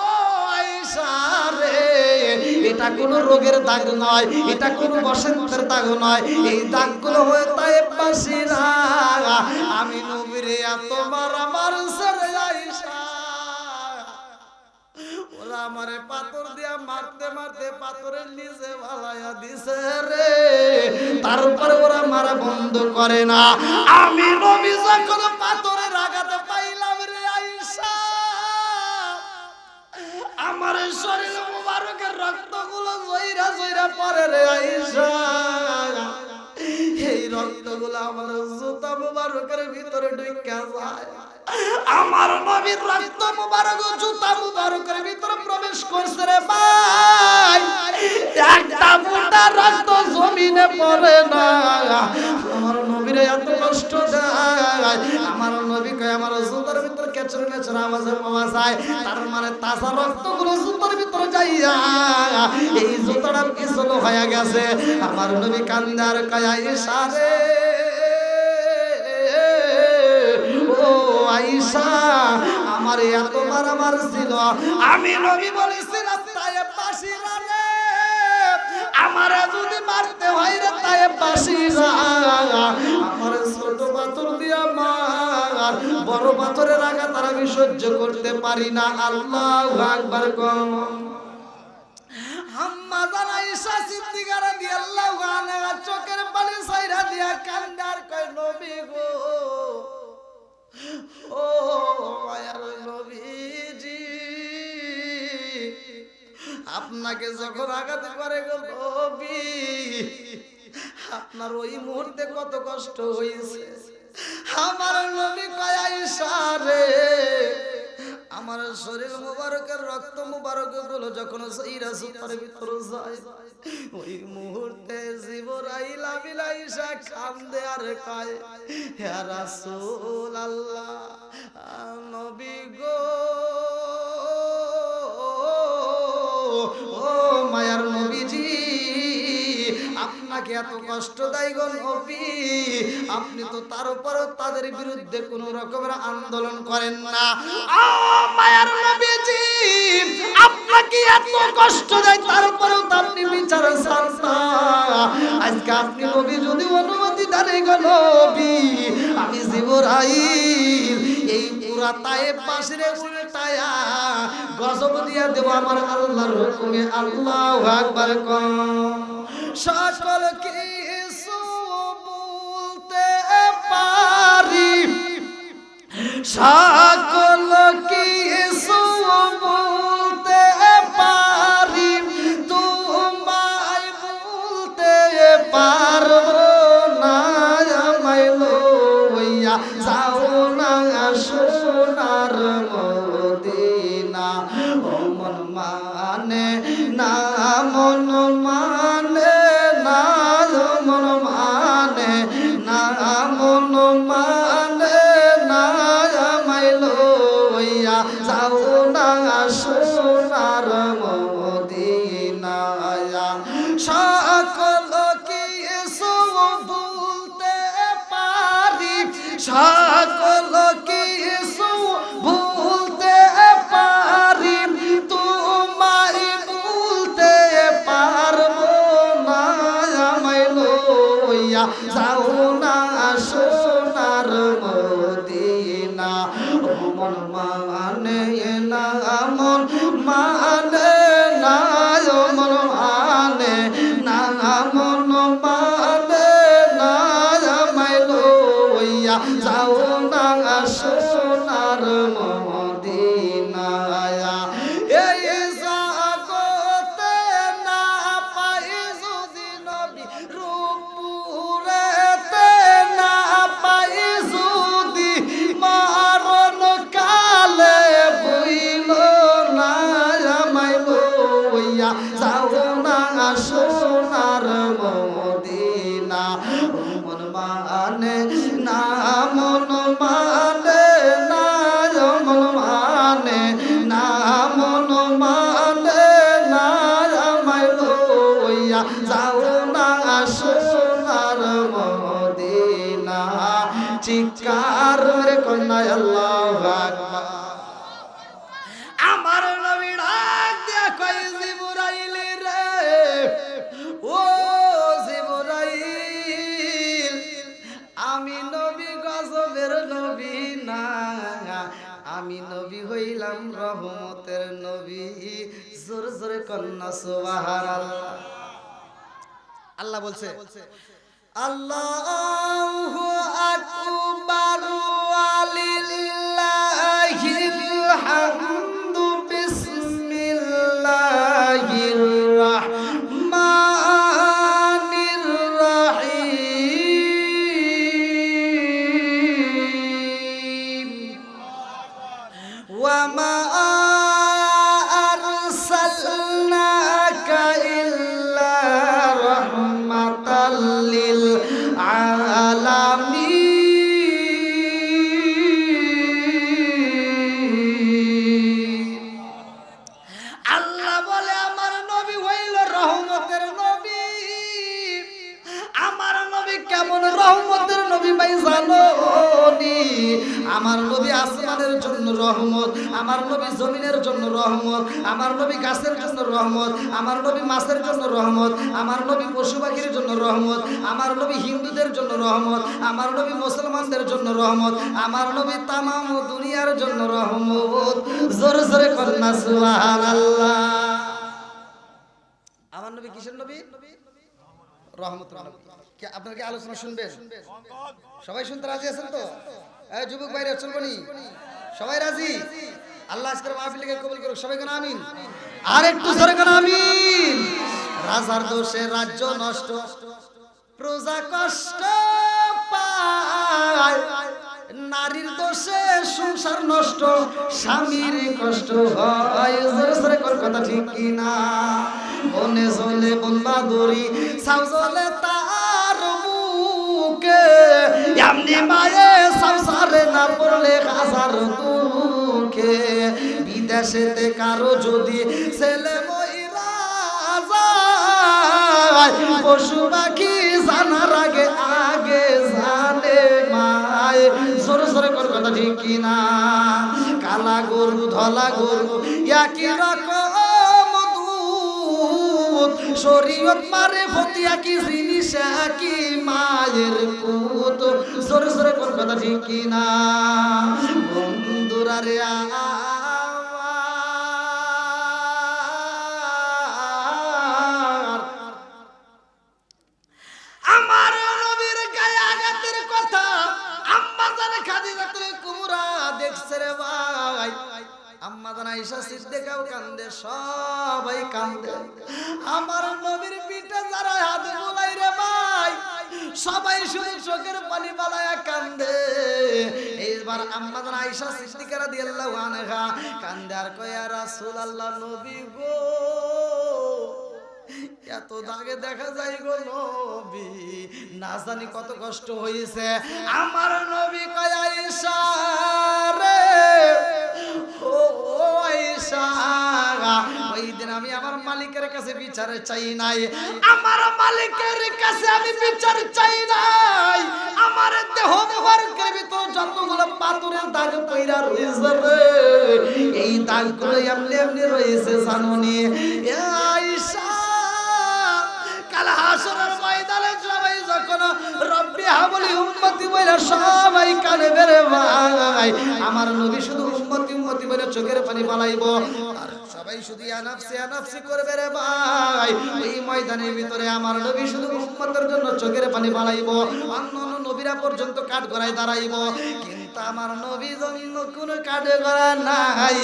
ও আয়েশা রে, এটা কোনো রোগের দাগ নয়, এটা কোনো বসন্তের দাগ নয়, এই দাগগুলো হয়ে তায়েফবাসী না, আমি নবীরে এতবার আমার ছেড়ে আয়েশা, ওরা আমারে পাথর দিয়া মারতে মারতে পাথরের নিচে ভালাইয়া দিছে রে, তারপরে ওরা মারা বন্ধ করে না। আমি নবী যখন পাথরের আঘাতে পাইলাম রে আয়েশা, আমার শরীর মুবারকের রক্তগুলো জয়রা জয়রা পড়ে রে আয়েশা, এই রক্তগুলো আমার জুতা মুবারকের ভিতরে ঢুকে যায়, আমার নবীর রক্ত মুবারক জুতা মুবারকের ভিতরে প্রবেশ করছে রে ভাই, একটা ফোঁটা রক্ত জমিনে পড়ে না। আমার নবীর এত কষ্ট দেয়, আমার নবী কয় আমার জুতার ভিতরে কেচড়ে কেচড়ে আওয়াজে পাওয়া যায়, তার মানে তাজা রক্তগুলো জুতার ভিতরে যাইয়া এই জুতাটা পিছল হয়ে গেছে। আমার নবী কান্দে আর কয় আয়েশা রে, ও আয়েশা, আমার এতবার আমার ছিল, আমি নবী বলেছিলাম তায়েফবাসীরা রে, আমার যদি মারতে হয় রে তায়েফবাসীরা, আমার ছোট পাথর দিয়া মার, বড় পাথরের আঘাত আর আমি সহ্য করতে পারি না। আল্লাহু আকবার কম। আম্মা জান আয়েশা সিদ্দিকা রাদিয়াল্লাহু আনহা চোখের পানি ছাইরা দিয়া কান্দে আর কয় নবী গো, ও মায়ার নবীজি, আপনাকে যখন আঘাত করে গো নবী, আপনার ওই মুহূর্তে কত কষ্ট হয়েছে। আমার নবী কয় আয়েশা রে, আমার শরীর মুবারকের রক্ত মুবারক গুলো যখন সাইরা সুতার ভিতরে যায়, ওই মুহূর্তে জিবরাইল আমিন আয়েশা কান্দে আর কয় হে রাসূলুল্লাহ নবী গো, ও মায়ার নবীজি, আপনাকে এত কষ্ট দেয় গো নবী, আপনি তো তার উপরও তাদের বিরুদ্ধে কোনো রকমের আন্দোলন করেন না। ও মায়ার নবীজি, আপনাকে এত কষ্ট দেয় তারপরেও তো আপনি বিচার চান না। আজকে আপনি নবী যদি অনুমতি দেন গো নবী, আমি জিবরাইল এই পুরা তায়েব বাসরে উল্টায়া গজব দিয়া দেব আমার আল্লাহর হুকুমে। আল্লাহু আকবার কম। সকল কিছু বলতে পারি, সকল কিছু বলতে পারি, তোমায় বলতে পারবো না। আমায় লইয়া যাও না সোনার মদিনা। ও মন মানে না, মন মানে না, মন মানে না, মন মানে না, আমায় লইয়া যাও না সোনার মদিনা। সকল কিছু বলতে পারি, সকল কিছু ভুলতে পারি, তোমায় ভুলতে পারবো না। আমায় লইয়া যাও না সোনার মদিনা। ও মন মানে না, মন মানে না, ও মন মানে না, মন মানে না, আমায় লইয়া যাও না সোনার মদিনা। এই জগতে না পাই যদি নবী, রূপপুরেতে না পাই যদি, মরণ কালে বইল না। আমায় লইয়া যাও না সোনার মদিনা। মন মানে না, মন মানে না, মন মানে না, মন মানে না, আমায় লইয়া যাও না সোনার মদিনা। চিৎকার মেরে কন্যা আল্লাহু আকবার। আমার নবী ডাক দিয়া কয়, জিবরাইল রে, ও জিবরাইল, আমি নবী গজবের নবী না, আমি নবী হইলাম রহমতের নবী। জোরে জোরে কন্যা সুবহানাল্লাহ। আল্লাহ বলছে, আল্লাহু আকবার ওয়ালিল্লাহিল হামদু। বিসমিল্লাহির রাহমানির রাহিম। ওয়া মা আরসালনাকা ইল্লা রাহমাতাল লিল আলামিন। আল্লাহ বলে আমার নবী হইল রহমতের নবী। আমার নবী কেমন রহমতের নবী ভাই জানো নি? আমার নবী আসমানের জন্য রহমত, আমার নবী জমিনের জন্য রহমত, আমার নবী গাছের জন্য রহমত, আমার নবী মাছের জন্য রহমত, আমার নবী পশু পাখির জন্য রহমত, আমার নবী হিন্দুদের জন্য রহমত, আমার নবী মুসলমানদের জন্য রহমত, আমার নবী তামাম দুনিয়ার জন্য রহমত। জোরে জোরে কন্যা সুবহানাল্লাহ। আমার নবী কিসের নবী? রহমতের নবী। কি আপনারা কি আলোচনা শুনবেন? সবাই শুনতে রাজি আছেন তো? এই যুবক ভাইরা চলবনি? সবাই রাজি? আল্লাহ আজকের মাহফিলকে কবুল করুক। সবাই কোন আমিন। আর একটু জোরে কোন আমিন। রাজার দোষে রাজ্য নষ্ট, প্রজা কষ্ট পায়, নারীর দোষে সংসার নষ্ট, স্বামীর কষ্ট হয়। জোরে জোরে কর কথা ঠিক কি না? বনে চলে বন্দা দড়ি, ছাউ চলে তার মুখে, এমনি মায়ে সংসারে না পড়লে হাজার দুঃখে। বিদেশেতে কারো যদি ছেলে মহিলা যায়, পশু পাখি কিনা? কালা গরু ধলা গরু একই রকম দুধ, শরীয়ত মারে ফতিয়া কি জিনিস কি মায়ের পুত। জোরে জোরে কোন কথা ঠিক কিনা? বন্ধুরা রে আমার নবীর গায়ে আঘাতের কথা আম্মা জান খাদিজাতুল কুবরা দেখছে রে ভাই। আম্মা জান আয়েশা সিদ্দিকাও কান্দে, সবাই কান্দে। আমার নবীর পিঠে যারা হাত বুলাই রে ভাই, সবাই শুধু চোখের পানি বালায়া কান্দে। এইবার আম্মা জান আয়েশা সিদ্দিকা রাদিয়াল্লাহু আনহা কান্দে আর কয়, ইয়া রাসূলুল্লাহ, নবী গো, এত দাগে দেখা যায় গো নবী, না জানি কত কষ্ট হয়েছে। আমার নবী কয়, আয়েশা রে, ও আয়েশা, ওই দিন আমি আমার মালিকের কাছে বিচার চাই নাই, আমার মালিকের কাছে আমি বিচার চাই নাই। আমার দেহ মোবারকের ভিতর যতগুলো পাথরের দাগ পইরা রয়েছে রে, এই দাগগুলো এমনি এমনি রয়েছে জানোনি আয়েশা? কাল হাসরের ময়দানে সবাই যখন রব্বি হাবলি উম্মতি বলে সবাই কাঁদবে রে ভাই, আমার নবী শুধু উম্মতি উম্মতি বলে চোখের পানি বানাইবো আর সবাই শুধু ইয়া নাফসি করবে রে ভাই। এই ময়দানের ভিতরে আমার নবী শুধু উম্মতের জন্য চোখের পানি বানাইবো, অন্যান্য নবীরা পর্যন্ত কাঠ গড়ায় দাঁড়াইবো, কিন্তু আমার নবীর জন্য কোনো কাঠ গড়া নাই,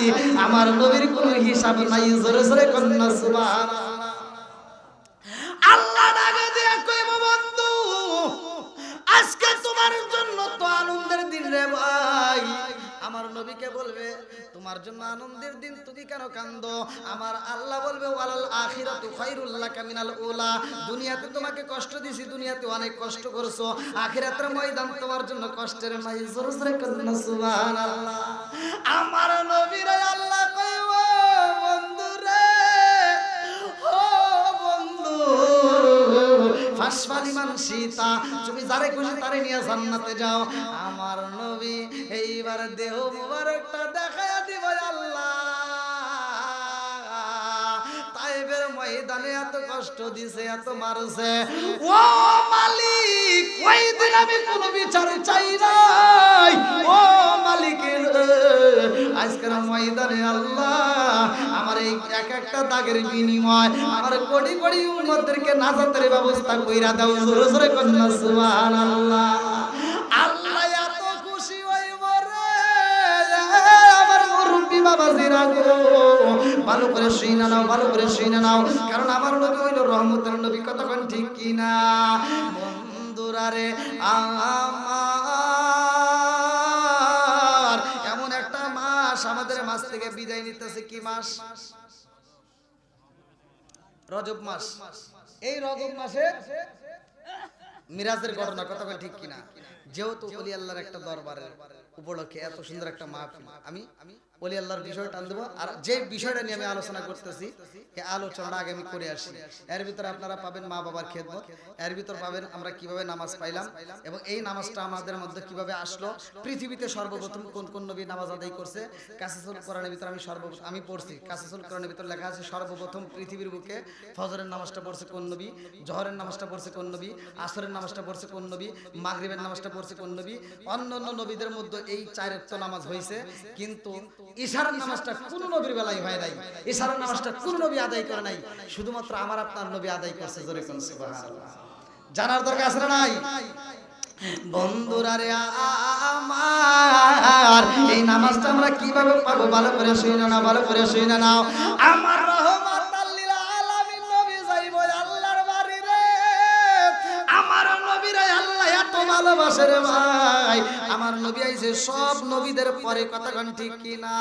আমার নবীর কোনো হিসাব নাই। জোরে জোরে কন্যা সুবহানাল্লাহ। আল্লাহ ডাকে দিয়ে কইব, বন্ধু আজকে তোমার জন্য তো আনন্দের দিন রে ভাই। আমার নবীকে বলবে, তোমার জন্য আনন্দের দিন, তুমি কেন কান্দো? আমার আল্লাহ বলবে, ওয়ালাল আখিরাতু খায়রুল লাকা মিনাল উলা, দুনিয়াতে তোমাকে কষ্ট দিছি, দুনিয়াতে অনেক কষ্ট করছো, আখিরাতের ময়দান তোমার জন্য কষ্টের নাই। জোরে জোরে কন্যা সুবহানাল্লাহ। আমার নবীর আল্লাহ কইব, বন্ধু রে, ও বন্ধু, ফাসফালিমান সীতা, তুমি যারে খুশি তারে নিয়ে জান্নাতে যাও। আমার নবী এইবার দেহ মোবারকটা দেখায়া দিব আল্লাহ। তাইবের ময়দানে এত কষ্ট দিছে, এত মারছে, ও মালিক, ওই দিন আমি কোনো বিচার চাই নাই। ও মালিকের আজকের ময়দানে আল্লাহ আমার এই এক একটা দাগের বিনিময় আমার কোটি কোটি উম্মতদেরকে নাজাতের ব্যবস্থা কইরা দাও। জোরে জোরে কন্যা সুবহানাল্লাহ। আল্লাহ এত খুশি হইব রে, আমার মুরব্বি বাবাজিরা গো, ভালো করে শুইনা নাও, ভালো করে শুইনা নাও, কারণ আমার নবী হইল রহমতের নবী। কতক্ষণ ঠিক কিনা? বন্ধুরা রে, আমার এমন একটা মাস আমাদের মাস থেকে বিদায় নিতেছে। কি মাস? রজব মাস। এই রজব মাসে মিরাজের ঘটনা। কতক্ষণ ঠিক কিনা? যেহেতু ওলি আল্লাহর একটা দরবারের উপলক্ষে এত সুন্দর একটা মাহফিল, আমি ওলি আল্লাহর বিষয়টা টান দেবো। আর যে বিষয়টা নিয়ে আমি আলোচনা করতেছি, এই আলোচনাটা আগে আমি করে আসি। এর ভিতরে আপনারা পাবেন মা বাবার খেদমত, এর ভিতর পাবেন আমরা কিভাবে নামাজ পাইলাম এবং এই নামাজটা আমাদের মধ্যে কিভাবে আসলো, পৃথিবীতে সর্বপ্রথম কোন কোন নবী নামাজ আদায় করছে। কাসাসুল কোরআনের ভিতরে আমি পড়ছি, কাসাসুল কোরআনের ভিতরে লেখা আছে সর্বপ্রথম পৃথিবীর বুকে ফজরের নামাজটা পড়ছে কোন নবী, জহরের নামাজটা পড়ছে কোন নবী, আসরের নামাজটা পড়ছে কোন নবী, মাগরিবের নামাজটা পড়ছে কোন নবী। অন্যান্য নবীদের মধ্যে এই 4 ওয়াক্ত নামাজ হয়েছে, কিন্তু ইশারার নামাজটা কোন নবীর বেলায় হয় নাই, ইশারার নামাজটা কোন নবী আদায় করে নাই, শুধুমাত্র আমার আপনার নবী আদায় করছে। জোরে কোন সুবহানাল্লাহ। জানার দরকার আছে না নাই? বন্ধুরা রে আমার, এই নামাজটা আমরা কিভাবে পাবো? ভালো করে শুনে নাও, ভালো করে শুনে নাও। আমার রহমাতাল লিল আলামিন নবী যাইব আল্লাহর বাড়ি রে, আমার নবীরে আল্লাহ এত ভালোবাসে রে ভাই। আমার নবী আইছে সব নবীদের পরে। কতক্ষণ ঠিক কিনা?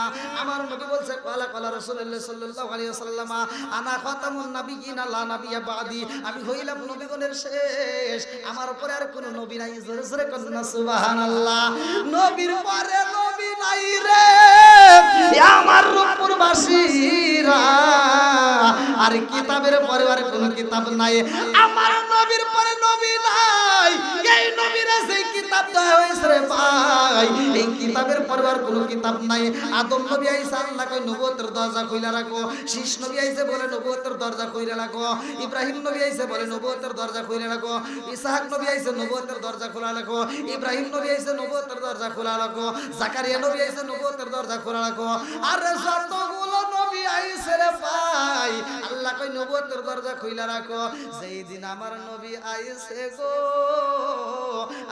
আমার নবী বলছে, কালা কালা রাসূলুল্লাহ সাল্লাল্লাহু আলাইহি ওয়াসাল্লাম, আনা খাতামুন নাবিয়িনা লা নাবিয়্যা বাদি, আমি হইলাম নবীগণের শেষ, আমার পরে আর কোনো নবী নাই। জোরে জোরে কন্যা সুবহানাল্লাহ। নবীর পরে নবী নাই রে আমার রূপপুরবাসীরা, আর কিতাবের পরে আর কোনো কিতাব নাই, আমার নবীর পরে নবী নাই। এই নবীর সেই কিতাব দেওয়া হয়েছে রে ভাই, এই কিতাবের পরে আর কোনো কিতাব নাই। আদম নবী আইসা আল্লাহ কই নবুয়তের দরজা খুইলা রাখো, শীষ নবী আইসে বলে নবুয়তের দরজা খুইলা রাখো, ইব্রাহিম নবী আইসে বলে নবুয়তের দরজা খুইলা রাখো, ইসহাক নবী আইসে নবুয়তের দরজা খোলা রাখো, ইব্রাহিম নবী আইসে নবুয়তের দরজা খোলা রাখো, জাকারিয়া নবী আইসে নবুয়তের দরজা খোলা রাখো। আর যতগুলো নবী আইসে রে ভাই আল্লাহ কই নবুয়তের দরজা খুইলা রাখো। যেই দিন আমার নবী আইসে গো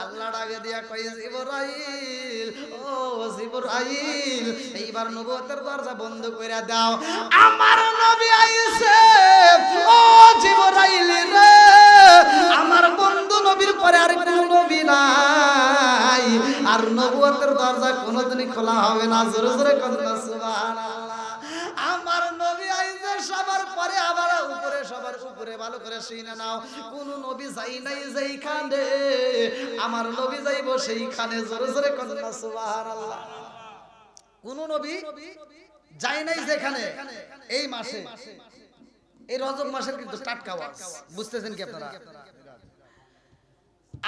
আল্লাহ ডাকে দিয়া কই জিবরাইল, ও জিবরাইল এইবার নবুয়তের দরজা বন্ধ কইরা দাও, আমার নবী আইসে। ও জিবরাইল রে আমার বন্ধু নবীর পরে আর কোনো নবী নাই, আর নবুয়তের দরজা কোনোদিনই খোলা হবে না। জোরে জোরে কন্যা সুবহানাল্লাহ। আমার নবী আইসে সবার পরে আবার উপরে, সবার উপরে ভালো করে শুনে নাও, কোন নবী যাই নাই যেইখানে, আমার নবী যাইবো সেইখানে। জোরে জোরে কন্যা সুবহানাল্লাহ। কোন নবী যাই নাই যেখানে, এই মাসে, এই রজব মাসের কিন্তু টাটকা ওয়াজ, বুঝতেছেন কি আপনারা?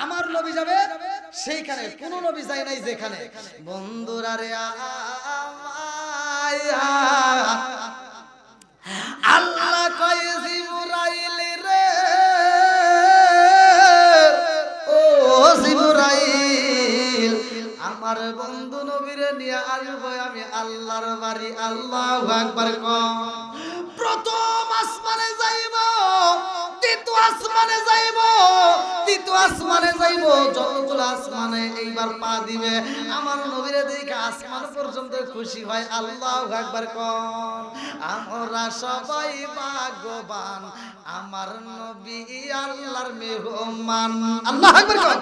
আমার নবী যাবে সেইখানে, কোন নবী যায় নাই যেখানে। বন্ধুরা রে আল্লাহ কয় জিবরাইল রে, ও জিবরাইল আমার বন্ধু নবীরে নিয়ে আসবো আমি আল্লাহর বাড়ি। আল্লাহু আকবার কও। প্রথম আসমানে যাইব, দ্বিতীয় আসমানে যাইব, তৃতীয় আসমানে যাইব, যতগুলো আসমানে এইবার পা দিবে আমার নবীরে দেখে আসমান পর্যন্ত খুশি হয়। আল্লাহু আকবার কোন। আমরা সবাই ভাগ্যবান, আমার নবী আল্লাহর মেহমান। আল্লাহু আকবার কোন।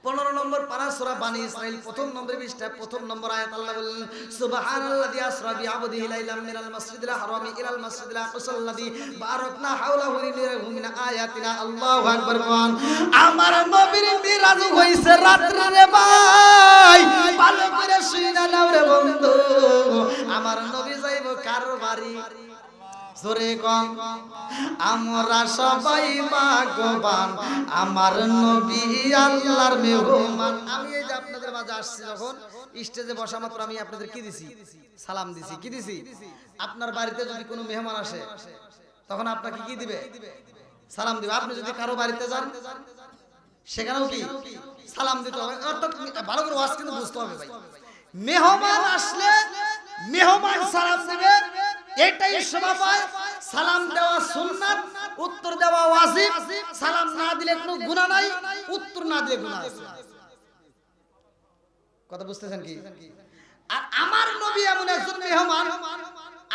15 নম্বর পারা সূরা বানি ইসরাইল প্রথম নম্বর পৃষ্ঠা প্রথম নম্বর আয়াত আল্লাহ বলেন সুবহানাল্লাযী আসরা বিআবদিহি লাইলাম মিনাল মাসজিদিল হারামি ইলাল মাসজিদিল আকসাল্লাযী বারাকনা হাওলাহু লিনুরিহু মিন আয়াতিনা। আল্লাহু আকবার কোন। আমার নবীর মিরাজ হইছে রাত্রে রে ভাই, ভালো করে শুইনা নাও রে বন্ধু। আমার নবী যাইব কার বাড়ি? জোরে কোন। আমরা সবাই ভাগ্যবান, আমার নবী আল্লাহর মেহমান। আমি এই যে আপনাদের মাঝে আসছি, যখন স্টেজে বসা মাত্র আমি আপনাদের কি দিছি? সালাম দিছি। কি দিছি? আপনার বাড়িতে যদি কোনো মেহমান আসে তখন আপনাকে কি দিবে? সালাম দিবে। আপনি যদি কারো বাড়িতে যান সেখানেও কি সালাম দিতে হবে। অর্থাৎ ভালো করে ওয়াজ কিন্তু বুঝতে হবে ভাই। মেহমান আসলে মেহমান সালাম দিবে, এটাই স্বভাব। সালাম দেওয়া সুন্নাত, উত্তর দেওয়া ওয়াজিব। সালাম না দিলে কোনো গুনাহ নাই, উত্তর না দিলে গুনাহ আছে। কথা বুঝতেছেন কি? আর আমার নবী এমন একজন মেহমান,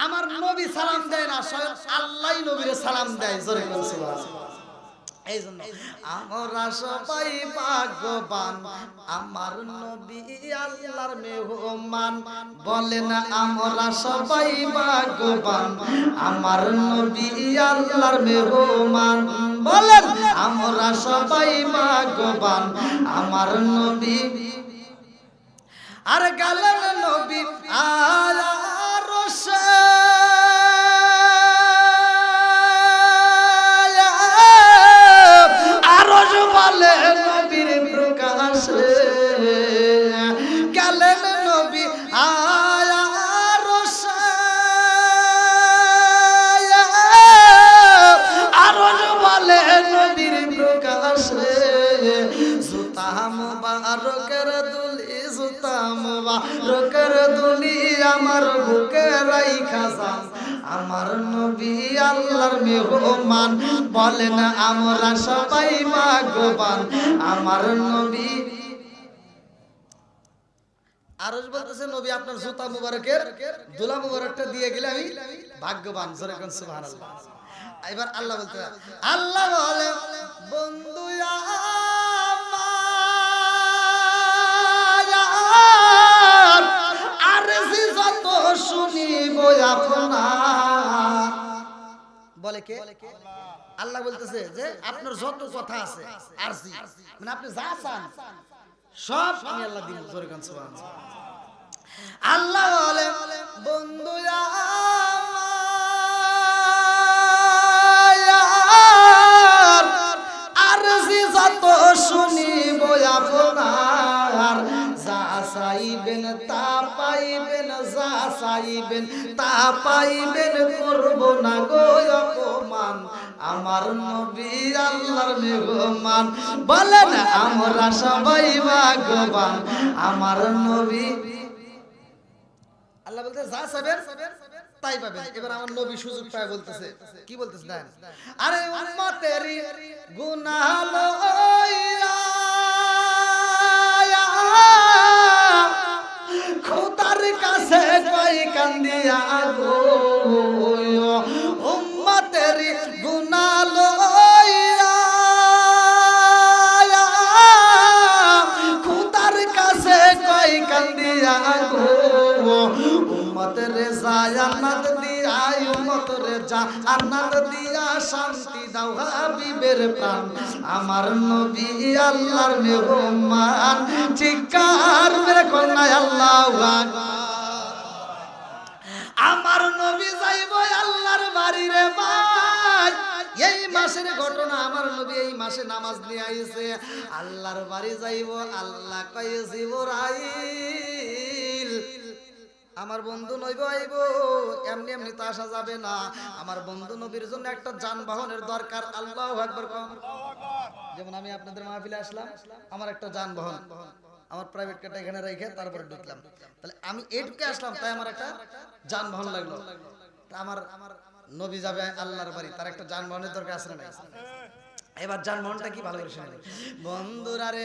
আমার নবী সালাম দেয় না, স্বয়ং আল্লাহই নবীরে সালাম দেয়। জোরে বলুন সুবহানাল্লাহ। এই জন্য আমরা সবাই ভাগ্যবান, আমার নবী আল্লাহর মেহমান। বলেন আমরা সবাই ভাগ্যবান, আমার নবী আল্লাহর মেহমান। বলেন আমরা সবাই ভাগ্যবান, আমার নবী। আর গেলেন নবী আলা রশে, নবীর প্রকাশে গেলেন নবী আয়া রশে, আরজ বলে নবীর প্রকাশে। জুতা মুবারকের দুলি, জুতা মুবারকের দুলি আমার বুকে রাইখা যান, আমার নবী আল্লাহর মেহমান। বলেন আমরা সবাই ভাগ্যবান, আমার নবী। আরজ বলতেছে নবী আপনার জুতা মুবারকের দুলা মুবারকটা দিয়ে গেলে আমি ভাগ্যবান। জোরে কোন সুবহানাল্লাহ। এবার আল্লাহ বলতে, আল্লাহ বলে বন্ধু আমার আরজি যত শুনিব আপনার। বলে কে? আল্লাহ বলতেছে যে আপনার যত কথা আছে আরজি, মানে আপনি যা চান সব আমি আল্লাহ দিব। জোরে কোন সুবহানাল্লাহ। আল্লাহ বলে বন্ধু আর যত শুনিব আপনার যা চাইবেন তা পাইবেন, যা চাইবেন তা পাইবেন, করব না গো অপমান। আমার নবী আল্লাহর মেহমান, বলেন আমরা সবাই ভাগ্যবান। আমার নবী আল্লাহ বলতে যা চাইবেন তাই পাবেন। এবার আমার নবী সুযোগ পায় বলতেছে, কি বলতেছে দেন, আরে উম্মতেরই গুনাহ লইয়া খোদার কাছে কই কান্দিয়া গো, উম্মতেরই গুনাহ লইয়া খোদার কাছে কই কান্দিয়া গো, উম্মত রে জান্নাত দিয়া, উম্মত রে জান্নাত দিয়া শান্তি দাও হাবিবের প্রাণ। আমার নবী আল্লাহর মেহমান, চিৎকার মেরে কন্যা আল্লাহু আকবার। আমার নবী যাইব আল্লাহর বাড়ি রে ভাই, এই মাসের ঘটনা। আমার নবী এই মাসে নামাজ নিয়ে আইছে, আল্লাহর বাড়ি যাইব। আল্লাহ কয় জিবরাইল আমার বন্ধু নইব আইব, এমনি এমনি তো আসা যাবে না। আমার বন্ধু নবীর জন্য একটা যানবাহনের দরকার। আল্লাহু আকবার। যেমন আমি আপনাদের মাহফিলে আসলাম, আমার একটা যানবাহন, আমার প্রাইভেট কারটা এখানে রেখে তারপরে ঢুকলাম। তাহলে আমি এটুকে আসলাম, তাই আমার একটা যানবাহন লাগলো। আমার নবী যাবে আল্লাহর বাড়ি, তার একটা যানবাহনের দরকার আছে না? এবার যানবাহনটা কি ভালো করে শুনে বন্ধুরা রে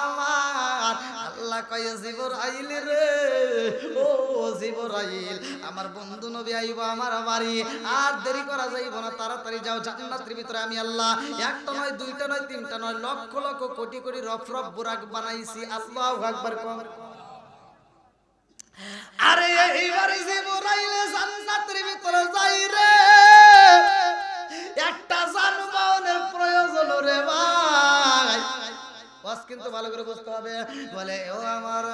আমার। আল্লাহ কয় জিবরাইল রে, ও জিবরাইল আমার বন্ধু নবী আইব আমার বাড়ি, আর দেরি করা যাইব না, তাড়াতাড়ি যাও। জান্নাতের ভিতরে আমি আল্লাহ একটা নয়, দুইটা নয়, তিনটা নয়, লক্ষ লক্ষ কোটি কোটি রফ রফ বুরাক বানাইছি। আল্লাহু আকবার। আরে এইবার জিবরাইল জান্নাতের ভিতরে যাই রে, একটা যানবাহনের প্রয়োজন রে ভাই। বাস কিন্তু ভালো করে বুঝতে হবে। বলে ও আমার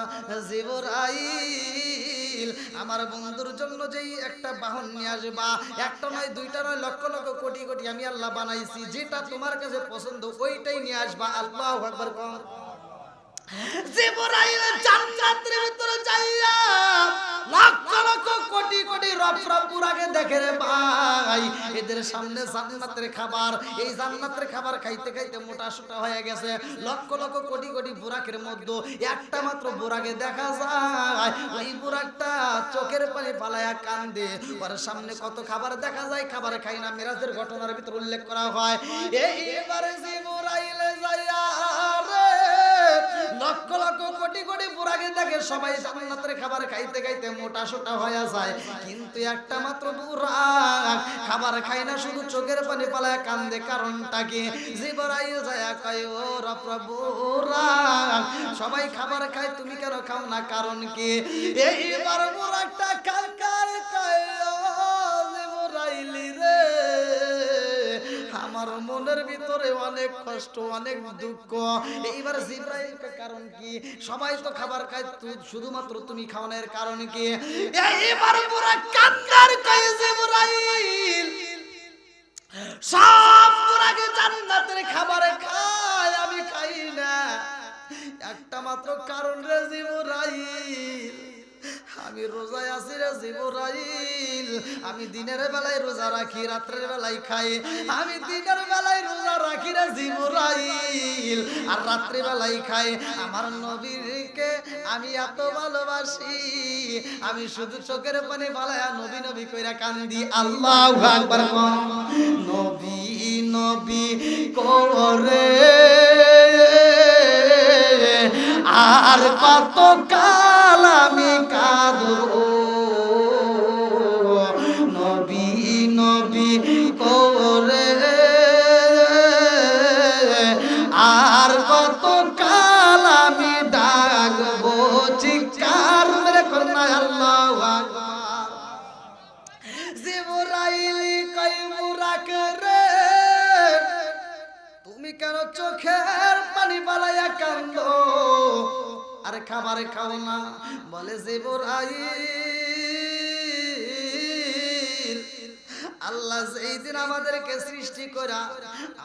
জিবরাইল, আমার বন্ধুর জন্য যেই একটা বাহন নিয়ে আসবা, একটা নয়, দুইটা নয়, লক্ষ লক্ষ কোটি কোটি আমি আল্লাহ বানাইছি, যেটা তোমার কাছে পছন্দ ওইটাই নিয়ে আসবা। আল্লাহু আকবার। জিবরাইল জান্নাতের ভিতরে যাইয়া লক্ষ লক্ষ কোটি কোটি রফরফ বুরাকে দেখে রে ভাই, এদের সামনে জান্নাতের খাবার। এই জান্নাতের খাবার খাইতে খাইতে মোটা সোটা হয়ে গেছে। লক্ষ লক্ষ কোটি কোটি বুরাকের মধ্যে একটা মাত্র বুরাকে দেখা যায়, ওই বুরাকটা চোখের পানি ফালায়া কান্দে। ওর সামনে কত খাবার দেখা যায়, খাবার খাই না। মিরাজের ঘটনার ভিতর উল্লেখ করা হয়, এইবারে জিবরাইল যাইয়া রে লক্ষ লক্ষ কোটি কোটি বুরাকে দেখে সবাই জান্নাতের খাবার খাইতে খাইতে মোটা সোটা হয়ে যায়, কিন্তু একটা মাত্র বুরাক খাবার খায় না, শুধু চোখের পানি পালায় কান্দে। কারণটা কি? জিবরাইল যায়া কয় ও বুরাক, সবাই খাবার খায়, তুমি কেন খাও না? কারণ কি? এইবার বুরাকটা কার কয় জিবরাইল রে, আমার মনের ভিতরে অনেক কষ্ট, অনেক দুঃখ। এইবার জিবরাইল কারণ কি? সবাই তো খাবার খায়, শুধুমাত্র তুমি খাও না, এর কারণ কি? এইবার পুরো কান্দার কয় জিবরাইল, সব পুরাকে জান্নাতের খাবার খায়, আমি খাই না। একটা মাত্র কারণ রে জিবরাইল, আমি রোজায় আছি রে জিবরাইল। আমি দিনের বেলায় রোজা রাখি, রাত্রের বেলায় খাই। আমি দিনের বেলায় রোজা রাখি রে জিবরাইল, আর রাত্রি বেলায় খাই। আমার নবীকে আমি এত ভালোবাসি, আমি শুধু চোখের পানি ফালায়া নবী নবী কইরা কান্দি। আল্লাহু আকবার। নবী নবী করে আর কত কাল আমি কাঁদবো, নবী নবী করে আর কত কাল আমি ডাকবো। চিৎকার মেরে কন্যা আল্লাহু আকবার। জিবরাইল কয় বুরাক রে, তুমি কেন চোখের পানি বালাইয়া কান্দো? আর আর খাবার খাও না। বলে জিবরাইল, আল্লাহ যেই দিন আমাদেরকে সৃষ্টি করা,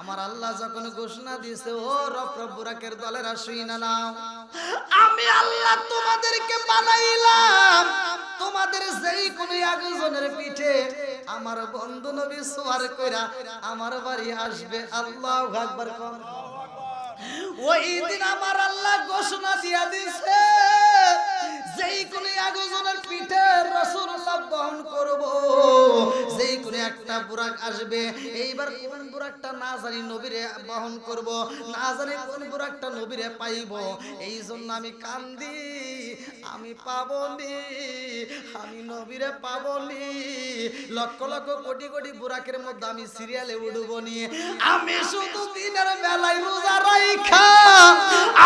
আমার আল্লাহ যখন ঘোষণা দিয়েছে, ও রব বুরাকের দলেরা শুইনা নাও, আমি আল্লাহ তোমাদেরকে বানাইলাম, তোমাদের যেই কোনো একজনের পিঠে আমার বন্ধু নবী সওয়ার কইরা আমার বাড়ি আসবে। আল্লাহু আকবার। ওই দিন আমার আল্লাহ ঘোষণা দিয়া দিছে, যেই কোন একজনের পিঠে রাসূলুল্লাহ বহন করব, যেই কোন একটা বুরাক আসবে। এইবার কোন বুরাকটা না জানি নবীরে বহন করব, না জানি কোন বুরাকটা নবীরে পাইব। এই জন্য আমি কান্দি, আমি পাবনি, আমি নবীরে পাবনি। লক্ষ লক্ষ কোটি কোটি বুরাকের মধ্যে আমি সিরিয়ালে উঠবনি। আমি শুধু দিনের বেলায় রোজা রাইখা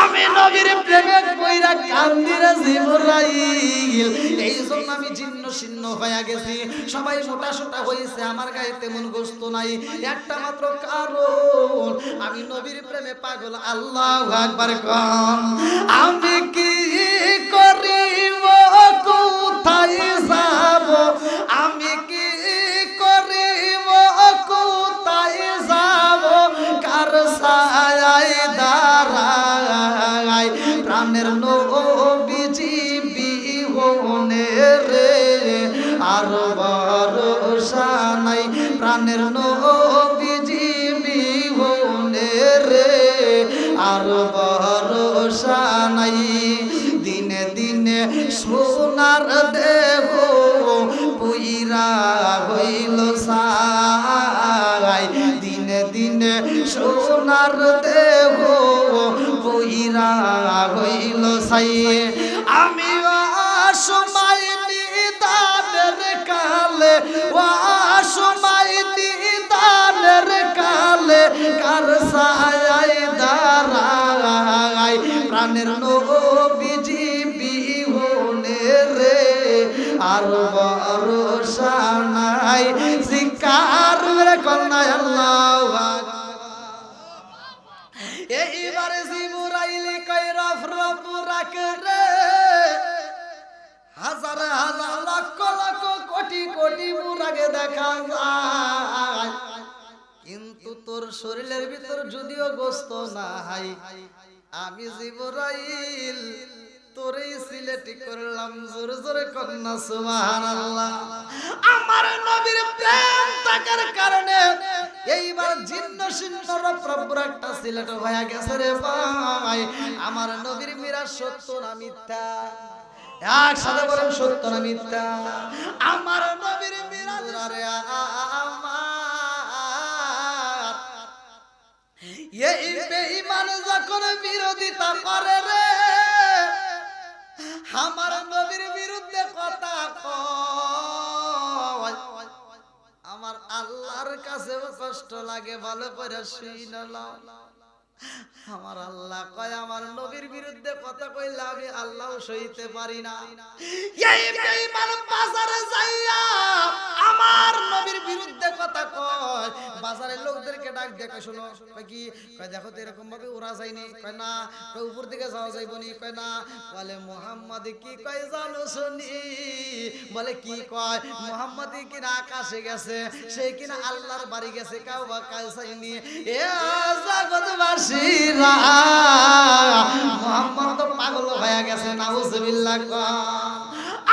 আমি নবীর প্রেমে পইরা কান্দি রে জিবরাইল। এই জন্য আমি জীর্ণ শীর্ণ হয়ে গেছি, সবাই মোটা সোটা হয়েছে, আমার গায়ে তেমন গোস্ত নাই। একটা মাত্র কারণ, আমি নবীর প্রেমে পাগল। আল্লাহু আকবার। কম আমি কি করিব, কোথায় যাব, আমি কি করিব, কোথায় যাব, কার ছায়ায় দাঁড়াই, প্রাণের নবীজি বিহনে রে আর ভরসা নাই, প্রাণের নবীজি বিহনে রে আর ভরসা নাই। দিনে দিনে সোনার দেহ পুইরা হইল ছাই, দিনে দিনে সোনার দেহ পুইরা হইল ছাই। আমি অসময় নিদানের কালে, অসময় নিদানের কালে কার ছায়ায় দাঁড়াই, প্রাণের নবীজি বিহনে রে আর ভরসা নাই। জিকার মেরে কন্যায় আল্লাহু আকবার। এইবারে জিবরাইল কই রব রাখরে, হাজার হাজার লক্ষ লক্ষ কোটি কোটি বুরাকে দেখা যায়, কিন্তু তোর শরীরের ভিতর যদিও গোস্ত নাই, আমি জিবরাইল তোরে সিলেক্ট করলাম। জোরে জোরে কন্যা সুবহানাল্লাহ। আমার নবীর প্রেম থাকার কারণে এইবার জীর্ণ শীর্ণ রব একটা সিলেক্ট হয়ে গেছে রে ভাই। আমার নবীর মিরাজ সত্য না মিথ্যা? একসাথে বলেন, সত্য না মিথ্যা? আমার নবীর মিরাজ রে আমার এই বেঈমান যখন বিরোধিতা করে রে, আমার নবীর বিরুদ্ধে কথা কয়, আমার আল্লাহর কাছেও কষ্ট লাগে। ভালো করে শুনে নাও, আমার আল্লাহ কয় আমার নবীর বিরুদ্ধে কথা কইলে আমি আল্লাহ সইতে পারি না। এই বেঈমান বাজারে যাইয়া আমার নবীর বিরুদ্ধে কথা কয়, বাজারের লোকদেরকে ডাক দেখে, শোনো, কয় কি, কয় দেখো তো এরকম ভাবে ওরা যায়নি, কয় না, কয় উপর দিকে যাওয়া যাইবনি, কয় না, বলে মুহাম্মদ কি কয় জানো শুনি, বলে কি কয়, মুহাম্মদ কিনা আকাশে গেছে, সে কিনা আল্লাহর বাড়ি গেছে, কাউ বা কাজ চাইনি। এ জগৎবাসীরা, মুহাম্মদ তো পাগল হয়ে গেছে, নাউজুবিল্লাহ।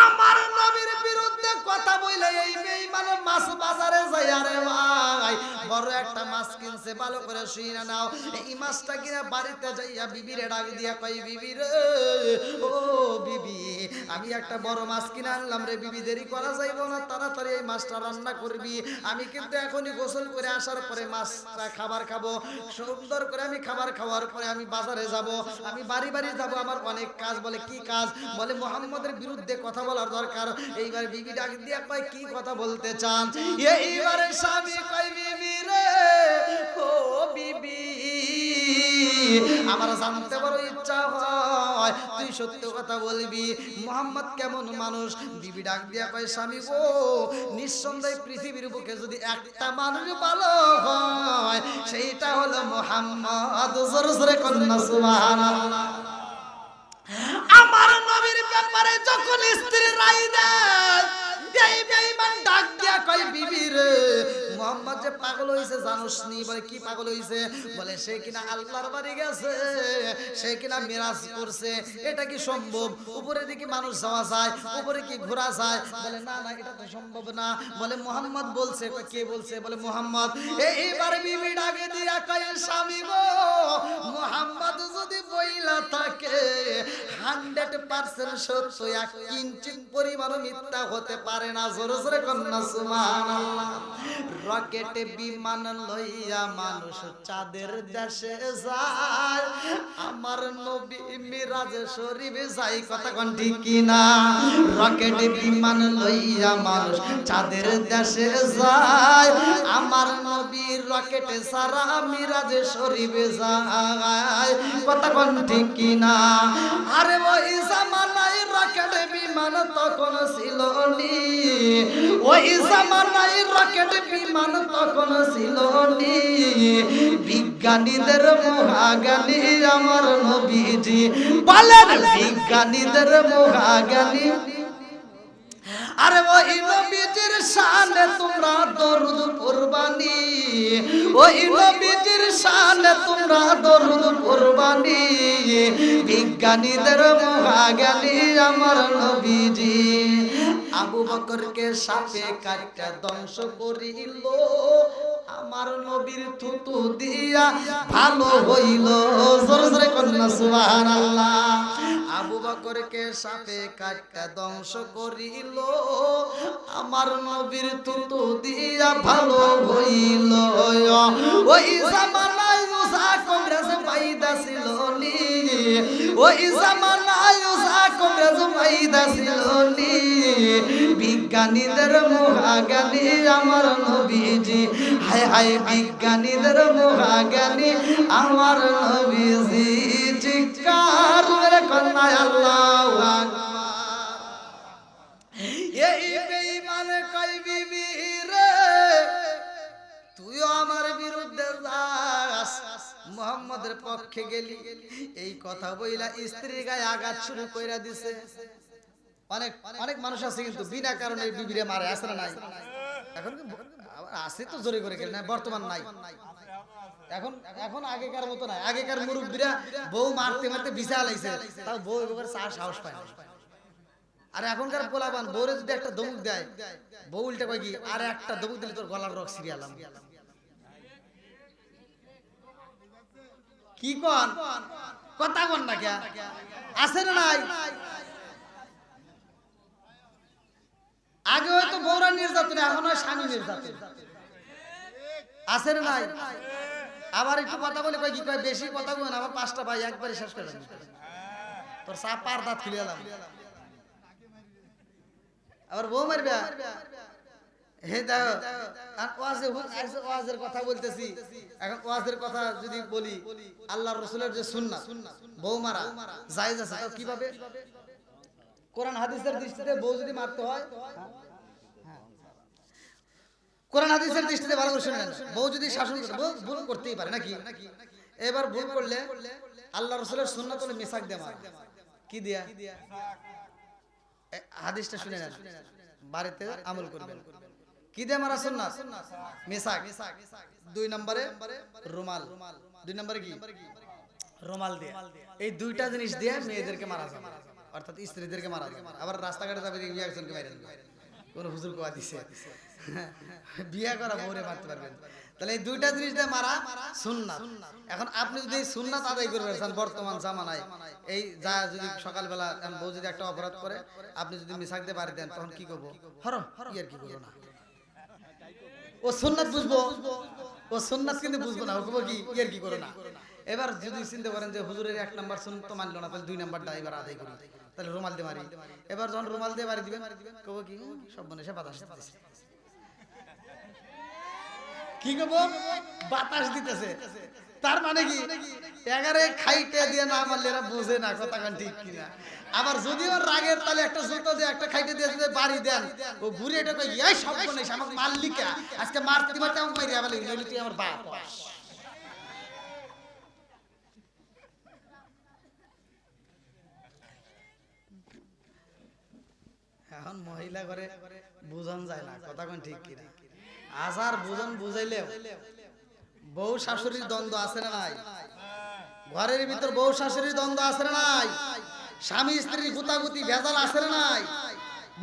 আমার নবীর বিরুদ্ধে কথা বলে এই বেঈমান মাছ বাজারে যায় রে ভাই, বড় একটা মাছ কিনছে, ভালো করে শুনে নাও। এই মাছটা কিনা বাড়িতে যাইয়া বিবিরে ডাক দিয়া কই, বিবি রে, ও বিবি, আমি একটা বড় মাছ কিনে আনলাম রে বিবি, দেরি করা যাইব না, তাড়াতাড়ি এই মাছটা রান্না করবি। আমি কিন্তু এখনই গোসল করে আসার পরে মাছটা খাবার খাবো, সুন্দর করে আমি খাবার খাওয়ার পরে আমি বাজারে যাব, আমি বাড়ি বাড়ি যাব, আমার অনেক কাজ। বলে কি কাজ? বলে মুহাম্মদের বিরুদ্ধে কথা বলার দরকার। এইবার বিবি ডাক দিয়া কয়, কি কথা বলতে চান? এইবারে স্বামী কয়, বিবি রে, ও বিবি, আমার জানতে বড় ইচ্ছা হয়, তুই সত্য কথা বলবি, মুহাম্মদ কেমন মানুষ? বিবি ডাক দিয়া কয়, স্বামী গো, নিঃসন্দেহে পৃথিবীর বুকে যদি একটা মানুষ ভালো হয় সেইটা হলো মুহাম্মদ। জোরে জোরে কন্যা সুবহানাল্লাহ। আমার নবীর ব্যাপারে যখন স্ত্রী রায় দেয়, এই বেঈমান ডাক দিয়া কয় বিবি রে মুহাম্মদ যে পাগল হইছে জানোস নি? বলে কি পাগল হইছে? বলে সে কিনা আল্লাহর বাড়ি গেছে, সে কিনা মিরাজ করছে। এটা কি সম্ভব? উপরে দিকে মানুষ যাওয়া যায়, উপরে কি ঘোরা যায়? বলে না না, এটা তো সম্ভব না। বলে মুহাম্মদ বলছে। কে বলছে? বলে মুহাম্মদ। এইবার বিবি ডাকে দিয়া কয় স্বামী গো, মুহাম্মদ যদি বইলা থাকে 100% সত্য, এক কিঞ্চিত পরিমাণ মিথ্যা হতে পারে না। জোরে জোরে কন্যা সুবহানাল্লাহ। রকেটে বিমান লইয়া মানুষ চাঁদের দেশে যায়, আমার নবী মিরাজে শরীফে যাই। কথা কোন ঠিক কিনা? রকেটে বিমান লইয়া মানুষ চাঁদের দেশে যায়, আমার নবী রকেটে সারা মিরাজে শরীফে যায়। কথা কোন ঠিক কিনা? আরে ওই জামানায় রকেট বিমান তখন ছিল নি, ওই জামানায় রকেট বিমান তখন ছিল নি। বিজ্ঞানীদের মহাজ্ঞানী আমার নবীজি, বলেন বিজ্ঞানীদের মহাজ্ঞানী। আরে ওই নবীজির শানে তোমরা দরুদ পড়বানি, ওই নবীজির শানে তোমরা দরুদ পড়বানি। বিজ্ঞানীদের মহাজ্ঞানী আমার নবীজি। আবু বকরকে সাপে কাটা ধ্বংস করিল, আমার নবীর থুতু দিয়া ভালো হইল। জোরে জোরে কন্যা সুবহানাল্লাহ। আবু বকরকে সাপে কাটা ধ্বংস করিল, আমার নবীর থুতু দিয়া ভালো হইল। ওই জামানায় মুসা কংগ্রেস পাইদা ছিল নি, ওই জামানায় মুসা কংগ্রেস পাইদা ছিল নি। বিজ্ঞানীদের মহাজ্ঞানী আমার নবীজি, হায় হায় বিজ্ঞানীদের মহাজ্ঞানী আমার নবীজি। চিৎকার করে কন্যা আল্লাহু আকবার। এই বেঈমান কয় বিবি রে তুইও আমার বিরুদ্ধে যাস, মুহাম্মদের পক্ষে গেলি। এই কথা বইলা স্ত্রীর গায়ে আঘাত শুরু কইরা দিছে। অনেক অনেক মানুষ আছে কিন্তু বিনা কারণে বিবিরে মারে, আছে না নাই? এখন আছে তো জোরে করে গেল না, বর্তমান নাই। এখন এখন আগেকার মতো নাই। আগেকার মুরব্বীরা বউ মারতে মারতে বিছা লাইছে, তাও বউ এবার সাহস পায় না। আর এখনকার পোলাপান বউরে যদি একটা দমুক দেয়, বউ উল্টা কয় কি, আর একটা দমুক দিলে তোর গলার রক ছিড়িয়ালাম। কি কোন কথা কোন না? কে আছে না নাই? আগে হয়তো বউরা নির্যাতন, এখন হয় স্বামী নির্যাতন। আছে না নাই? আবার একটু কথা বলে কয় কি, কয় বেশি কথা বলেন, আবার 5টা ভাই একবারে শেষ করে দেন, তোর সাপ পার দাঁত খুলে এলাম। আবার বউ মারবে। হে দেখো ওয়াজের কথা বলতেছি, এখন ওয়াজের কথা যদি বলি, আল্লাহর রাসূলের যে সুন্নাত, বউ মারা জায়েজ আছে, তাও কিভাবে? কোরআন হাদিসের দৃষ্টিতে বউ যদি মারতে হয়, কোরআন হাদিসের দৃষ্টিতে ভালো করে শুনেন, বউ যদি শাসন করে, বউ ভুল করতেই পারে নাকি? এবার ভুল করলে আল্লাহর রাসূলের সুন্নাত হলো মিসাক দেয়া। কি দিয়া? হাদিসটা শুনে নেন, বাড়িতে আমল করবেন। কি দিয়ে মারা সুন্নাত? মিসাক। 2 নম্বরে রুমাল। 2 নম্বরে কি? রুমাল দিয়ে। এই দুইটা জিনিস দিয়ে মেয়েদেরকে মারা যাবে, অর্থাৎ স্ত্রীদেরকে মারা যাবে। আবার রাস্তাঘাটে যাবে একজনকে মারেন, কোন হুজুর কোয়া দিছে বিয়ে করা বউরে মারতে পারবেন। তাহলে এই দুইটা জিনিস দিয়ে মারা সুন্নাত। এখন আপনি যদি সুন্নাত আদায় করবেন বর্তমান জামানায়, এই যা যদি সকালবেলা বউ যদি একটা অপরাধ করে, আপনি যদি মিসাক দিয়ে বাড়ি দেন, তখন কি করবো? হরম ইয়ার কি করবো না, ও সুন্নাত বুঝবো, ও সুন্নাত কিন্তু বুঝবো না, ও করবো কি ইয়ার কি করো না। এবার যদি চিন্তা করেন যে হুজুরের 1 নাম্বার সুন্নাত তো মানলো না, তাহলে 2 নাম্বারটা এবার আদায় করি, তাহলে রুমাল দিয়ে মারি। এবার যখন রুমাল দিয়ে বাড়ি দিবেন, কবো কি সব মনে সে বাতাস দিতেছে। কি কব? বাতাস দিতেছে। তার মানে কি? এগারে খাইতে দিয়ে না মারলে এরা বুঝে না, কথা কান ঠিক কিনা। আবার যদি ওর রাগের তালে একটা জুতো দিয়ে একটা খাইতে দিয়ে যদি বাড়ি দেন, ও ঘুরে এটা কই এই সব বনে আমাকে মারলি কে? আজকে মারতে মারতে আমাকে মাইরা বলে নইলে তুই আমার বাপ। এখন মহিলা করে বুঝন যায় না, কথা কোন ঠিক কিনা? আজার বুঝন বুঝাইলেও বউ শাশুড়ির দ্বন্দ্ব আছে না নাই? ঘরের ভিতর বউ শাশুড়ির দ্বন্দ্ব আছে না নাই? স্বামী স্ত্রীর গুতাগুতি ভেজাল আছে না নাই?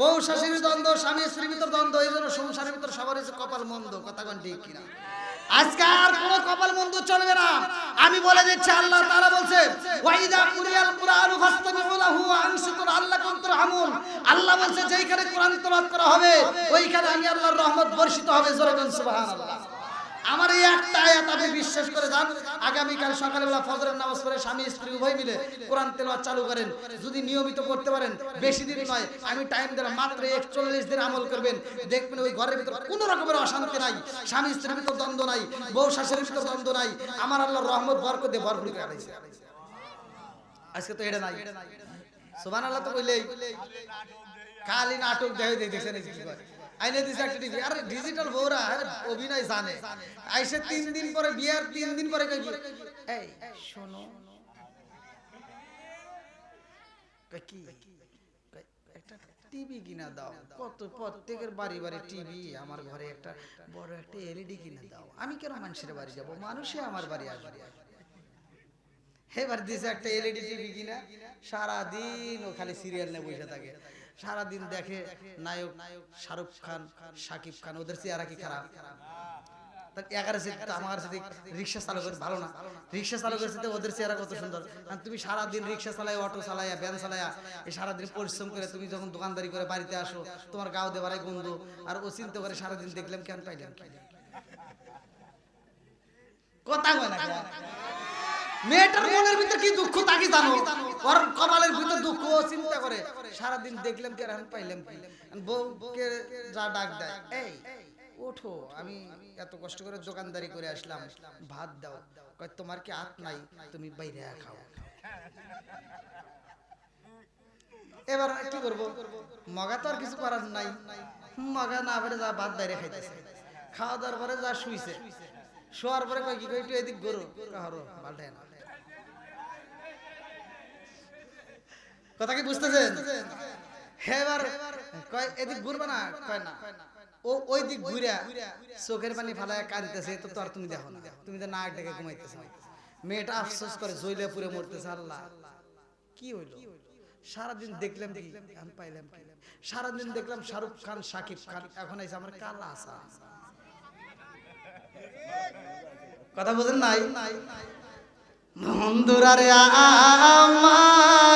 বউ শাশুড়ির দ্বন্দ্ব, স্বামী স্ত্রীর ভিতর দ্বন্দ্ব, এই জন্য সংসারের ভিতর সবার হচ্ছে কপাল মন্দ, কথা কোন ঠিক কিনা? আজকে আর কোনো কপাল মন্দ চলবে না। আমি বলে দিচ্ছি, আল্লাহ তাআলা বলছে ওয়াইদা কুরিয়াল কুরআনু ফাসতামিউ লাহু ওয়া আনসিতু লাআল্লাকুম তুরহামুন। আল্লাহ বলছে যেইখানে কোরআন তেলাওয়াত করা হবে ওইখানে আমি আল্লাহর রহমত বর্ষিত হবে। জোরে বলুন সুবহানাল্লাহ। আমার এই একটা আয়াত আপনি বিশ্বাস করে যান, আগামীকাল সকালবেলা ফজরের নামাজ পড়ে স্বামী স্ত্রী উভয় মিলে কোরআন তেলাওয়াত চালু করেন। যদি নিয়মিত করতে পারেন, বেশি দিন নয়, আমি টাইম দিলাম, মাত্র 41 দিন আমল করবেন, দেখবেন ওই ঘরের ভিতর কোনো রকমের অশান্তি নাই, স্বামী স্ত্রীর ভিতর দ্বন্দ্ব নাই, বউ শাশুড়ির ভিতর দ্বন্দ্ব নাই। আমার আল্লাহর রহমত বরকত দিয়ে ভরপুর করে আইছে। আজকে তো এটা নাই। সুবহানাল্লাহ তো কইলেই খালি নাটক দেখছেন কি করে আইনে দিছে একটা টিভি। আরে ডিজিটাল বউরা অভিনয় জানে। আইসে 3 দিন পরে বিয়ার 3 দিন পরে কই এই শোনো কি একটা টিভি কিনা দাও। কত প্রত্যেকের বাড়ি বাড়ি টিভি, আমার ঘরে একটা বড় একটা এলইডি কিনা দাও। আমি কেন মানুষের বাড়ি যাব, মানুষে আমার বাড়ি আসবে। এবার দিছে একটা এলইডি টিভি কিনা, সারা দিন ও খালি সিরিয়াল নিয়ে বসে থাকে। সারা দিন দেখে নায়ক শাহরুখ খান, শাকিব খান, ওদের চেহারা কি খারাপ? আমার সাথে রিক্সা চালকের ভালো না, রিক্সা চালকের সাথে ওদের চেহারা কত সুন্দর। তুমি সারাদিন রিক্সা চালাই, অটো চালাইয়া, ভ্যান চালাইয়া, এই সারাদিন পরিশ্রম করে তুমি যখন দোকানদারি করে বাড়িতে আসো, তোমার গাও দেবারাই গন্ধ। আর ও চিন্তা করে সারাদিন দেখলাম কেন পাইলাম, কথা কয় না। মেয়েটার মনের ভিতর কি দুঃখ তা কি জানো? ওর কপালের ভিতর দুঃখ, চিন্তা করে সারাদিন দেখলাম কি আর পাইলাম কি। বউকে যা ডাক দেয়, এই ওঠো, আমি এত কষ্ট করে দোকানদারি করে আসলাম, ভাত দাও। কয় তোমার কি হাত নাই, তুমি বাইরে খাও। এবার কি করবো, মগা তো আর কিছু করার নাই। মগা না পারে যা ভাত বাইরে খাইতেছে, খাওয়া দাওয়ার পরে যা শুইছে, শোয়ার পরে কয় কি কই একটু এদিক গরু কাহারো পাল্টায় না। কথা কি বুঝতেছেন? এবার কয় এদিক ঘুরবে না, কয় না। ও ওই দিক ঘুরে চোখের পানি ফালায় কাঁদতেছে, তো আর তুমি দেখো না, তুমি তো নাক ডেকে ঘুমাইতেছ। মেয়েটা আফসোস করে জ্বলে পুড়ে মরতেছে। আল্লাহ কি হইল, সারাদিন দেখলাম কি আমি পাইলাম কি? সারাদিন দেখলাম শাহরুখ খান, শাকিব খান, এখন আইছে আমার কালা আসা। কথা বোঝেন নাই? বন্ধুরা রে আমার,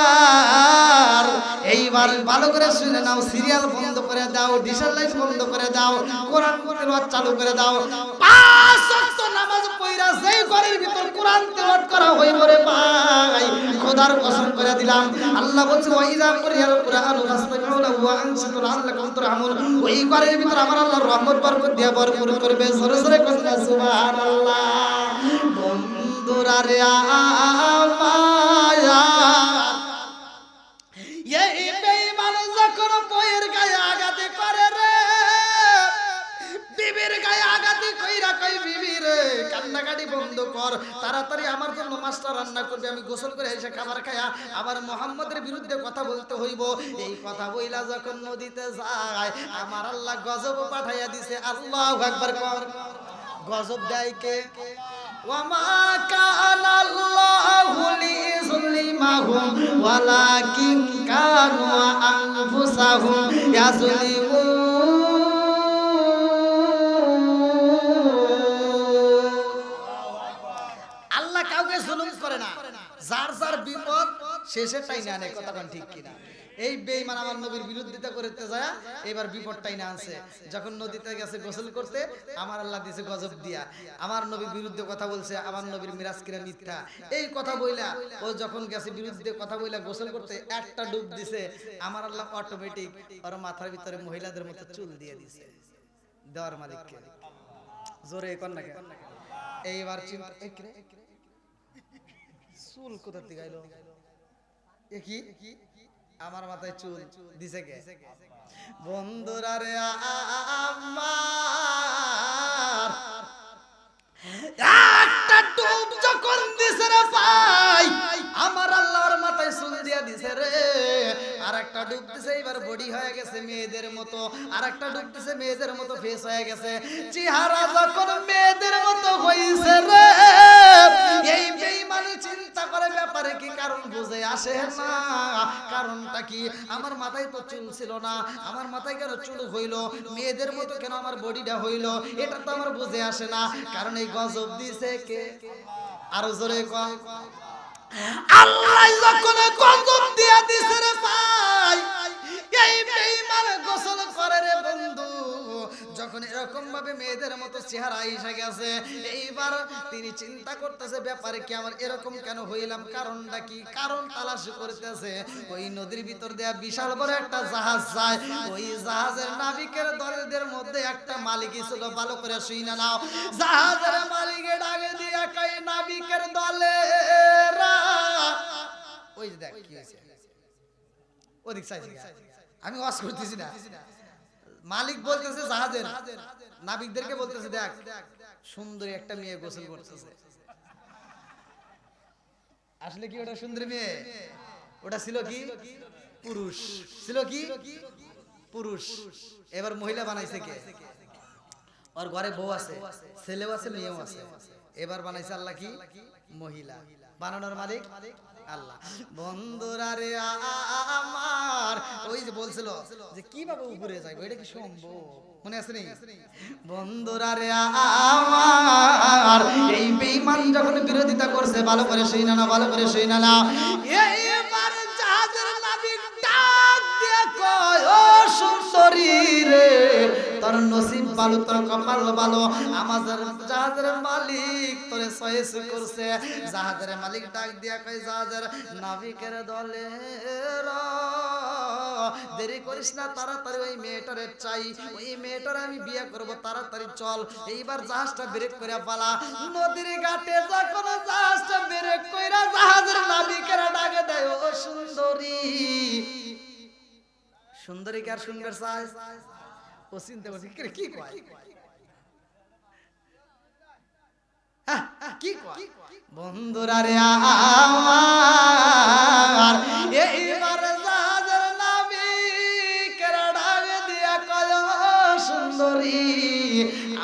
এইবার ভালো করে শুনে নাও, সিরিয়াল বন্ধ করে দাও, ডিশের লাইট বন্ধ করে দাও, কোরআন তেলাওয়াত চালু করে দাও। 5 ওয়াক্ত নামাজ পড়া যেই ঘরের ভিতর কোরআন তেলাওয়াত করা হইব রে ভাই, খোদার কসম করে দিলাম, আল্লাহ বলছে ওয়াইদা কুরিয়াল কুরআনু ফাসতামিউ লাহু ওয়া আনসিতু লাআল্লাকুম তুরহামুন। ওই ঘরের ভিতর আমার আল্লাহর রহমত বরকত দিয়ে ভরপুর করবে। জোরে জোরে কইনা সুবহানাল্লাহ। বন্ধুরা রে আমায়া, এই বেঈমান যখন বউয়ের গায়ে আঘাত করে রে, বিবির গায়ে আঘাত কইরা কই বিবি রে কান্নাকাটি বন্ধ কর, তাড়াতাড়ি আমার জন্য মাছটা রান্না করবে, আমি গোসল করে এসে খাবার খায়া আবার মুহাম্মদের বিরুদ্ধে কথা বলতে হইব। এই কথা বইলা যখন নদীতে যায়, আমার আল্লাহ গজব পাঠাইয়া দিছে। আল্লাহু আকবার কর। গজব দেয় কে? ওয়ামা কানাল্লাহু লিযুলিমাহুম ওয়ালাকিন কানু আনফুসাহুম ইয়াযলিমুন। আল্লাহ কাউকে জুলুম করে না, যার যার বিপদ শেষে টাইনে আনে। কথা কোন ঠিক কিনা? এই বেঈমান আমার নবীর বিরোধিতা করতে যায়, এবার বিপদটাই না আনছে। যখন নদীতে গেছে গোসল করতে, আমার আল্লাহ দিয়েছে গজব দিয়া। আমার নবীর বিরুদ্ধে কথা বলছে, আমার নবীর মিরাজ কিরা মিথ্যা, এই কথা বইলা ও যখন গেছে বিরুদ্ধে কথা বইলা গোসল করতে, একটা ডুব দিছে, আমার আল্লাহ অটোমেটিক ওর মাথার ভিতরে মহিলাদের মতো চুল দিয়ে দিছে। দেওয়ার মালিককে জোরে কোন না কেন? এইবার চিন্তা, চুল কোথা থেকে আইলো? কি আমার মাথায় চুল দিছে কে? বন্ধুরা রে আমার, একটা ডুব যখন দিছে রে ভাই, আমার আল্লাহর মাথায় চুল দিয়া দিছে রে। আর আরেকটা ডুব দিছে এবার বডি হয়ে গেছে মেয়েদের মতো, আরেকটা ডুব দিছে মেয়েদের মতো ফেস হয়ে গেছে। চেহারা যখন মেয়েদের মতো হইছে রে, এই বেঈমান চিন্তা করে ব্যাপারে কি কারণ বুঝে আসে না। কারণটা কি? আমার মাথায় তো চুল ছিল না, আমার মাথায় কেন চুল হইলো, মেয়েদের মতো কেন আমার বডিটা হইলো, এটা তো আমার বুঝে আসে না। কারণ এই গজব দিছে কে? আরো জোরে কর। আল্লাহ যখন গজব দিয়া দিছে রে ভাই, এই বেঈমান গোসল করে রে বন্ধু। যখন এরকম ভাবে মেয়েদের মতো চেহারা এসে গেছে, এইবার তিনি চিন্তা করতেছে ব্যাপারে কি আমার এরকম কেন হইলাম, কারণটা কি? কারণ তালাশ করতেছে। ওই নদীর ভিতর দেয়া বিশাল বড় একটা জাহাজ যায়, ওই জাহাজের নাবিকের দলদের মধ্যে একটা মালিক ছিল। ভালো করে শুইনা নাও, জাহাজের মালিকের ডাকে দিয়া কই নাবিকের দলেরা, ওই যে দেখ কি হইছে, ওদিক চাইছি আমি ওয়াজ করতেছি না। মালিক বলতেছে জাহাজের নাবিকদেরকে বলতেছে, দেখ সুন্দরী একটা মেয়ে গোসল করতেছে। আসলে কি ওটা সুন্দরী মেয়ে? ওটা ছিল কি পুরুষ, ছিল কি পুরুষ। এবার মহিলা বানাইছে কে? ওর ঘরে বউ আছে, ছেলেও আছে, মেয়েও আছে। এবার বানাইছে আল্লাহ কি মহিলা। বানানোর মালিক আল্লাহ। বন্ধুরা রে আমার, ওই যে বলছিল যে কিভাবে উপরে যাইবো, এটা কি সম্ভব? মনে আছে নি? বন্ধুরা রে আমার, এই বেঈমান যখন বিরোধিতা করছে, ভালো করে শুইনা না, ভালো করে শুইনা না। এইবার জাহাজের নাবিক ডাক দিয়ে কয়, ও সুন্দরী রে, তোর নসিব ভালো, তোর কপাল ভালো, আমাদের জাহাজের মালিক তোরে চয়েস করছে। জাহাজের মালিক ডাক দিয়া কয়, জাহাজের নাবিকের দলের দেরি করিস না, তাড়াতাড়ি ওই মেয়েটারে চাই, ওই মেয়েটারে আমি বিয়ে করব, তাড়াতাড়ি চল। এইবার জাহাজটা ব্রেক করে পালা। নদীর ঘাটে যখন জাহাজটা ব্রেক কইরা জাহাজের নাবিকের ডাকে দেয়, ও সুন্দরী। সুন্দরী কার সুন্দর চাই? ও চিন্তা করছে কি কয়, কি কয়? বন্ধুরা রে আমার, এইবার জাহাজের নাবিকের ডাকে দিয়া কয়, সুন্দরী,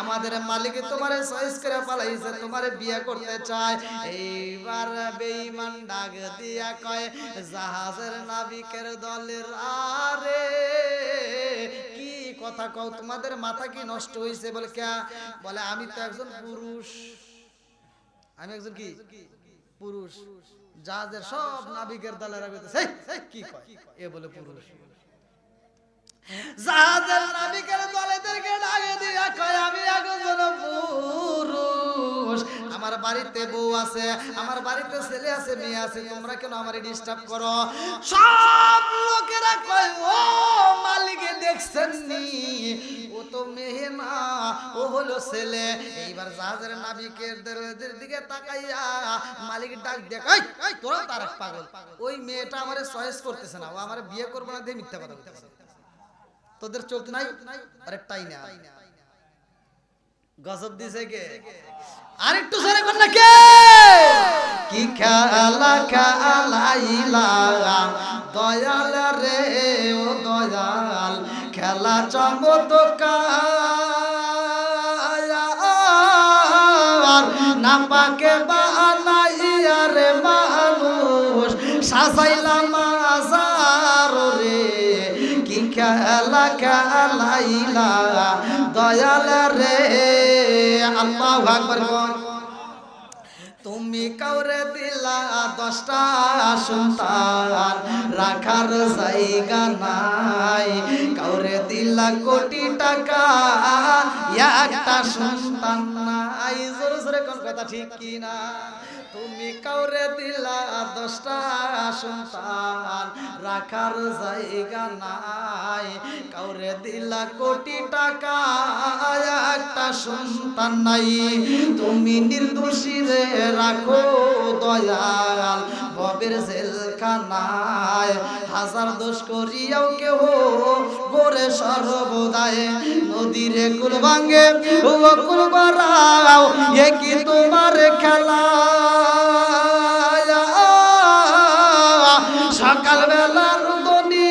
আমাদের মালিক তোমারে চয়েস করে পালাইছে, তোমারে বিয়ে করতে চায়। এইবার বেঈমান ডাক দিয়া কয়, জাহাজের নাবিকের দলের আরে কি কথা কও, তোমাদের মাথা কি নষ্ট হইছে? বলে কে? বলে আমি তো একজন পুরুষ, আমি একজন কি পুরুষ। জাহাজের সব নাবিকের দলেরা বলতেছে কি কয়, এ বলে পুরুষ। জাহাজের নাবিকের দলেদেরকে ডাকে দিয়া কয়, আমি একজন পুরুষ, আমার বাড়িতে বউ আছে, আমার বাড়িতে ছেলে আছে, মেয়ে আছে, তোমরা কেন আমারে ডিস্টার্ব করো? সব লোকেরা কয়, ও মালিকে দেখছেন নি, ও তো মেয়ে না, ও হলো ছেলে। এইবার জাহাজের নাবিকের দলেদের দিকে তাকাইয়া মালিক ডাক দেয়, এই তোরা তার পাগল, ওই মেয়েটা আমারে চয়েস করতেছে না, ও আমারে বিয়ে করবে না, দিয়ে মিথ্যা কথা বলতেছে। তোদের চোখ নাই? আরে টাই না, গজব দিছে কে? আরেকটু জোরে কর না, কে? কি খেলা খেলাইলা দয়াল রে, ও দয়াল, খেলা চমৎকার, না পাকে বানাইয়া রে মানুষ, সাজাইলা মাজার রে, কি খেলা খেলাইলা দয়াল রে। আল্লাহু আকবার। তুমি কাউরে দিলা 10টা সন্তান, রাখার জায়গা নাই, কাউরে দিলা কোটি টাকা, একটা সন্তান নাই। জোরে জোরে কোন কথা ঠিক কি না? তুমি কাউরে দিলা 10টা সন্তান, রাখার জায়গা নাই, কাউরে দিলা কোটি টাকা, একটা সন্তান নাই। তুমি নির্দোষী রে রাখো দয়াল ভবের জেলখানায়, হাজার দোষ করিয়াও কেহ গোরে সর্বদায়, নদীরে কুল ভাঙ্গে ও কুল বাড়াও, এ কি তোমার খেলা? সকাল বেলার দনি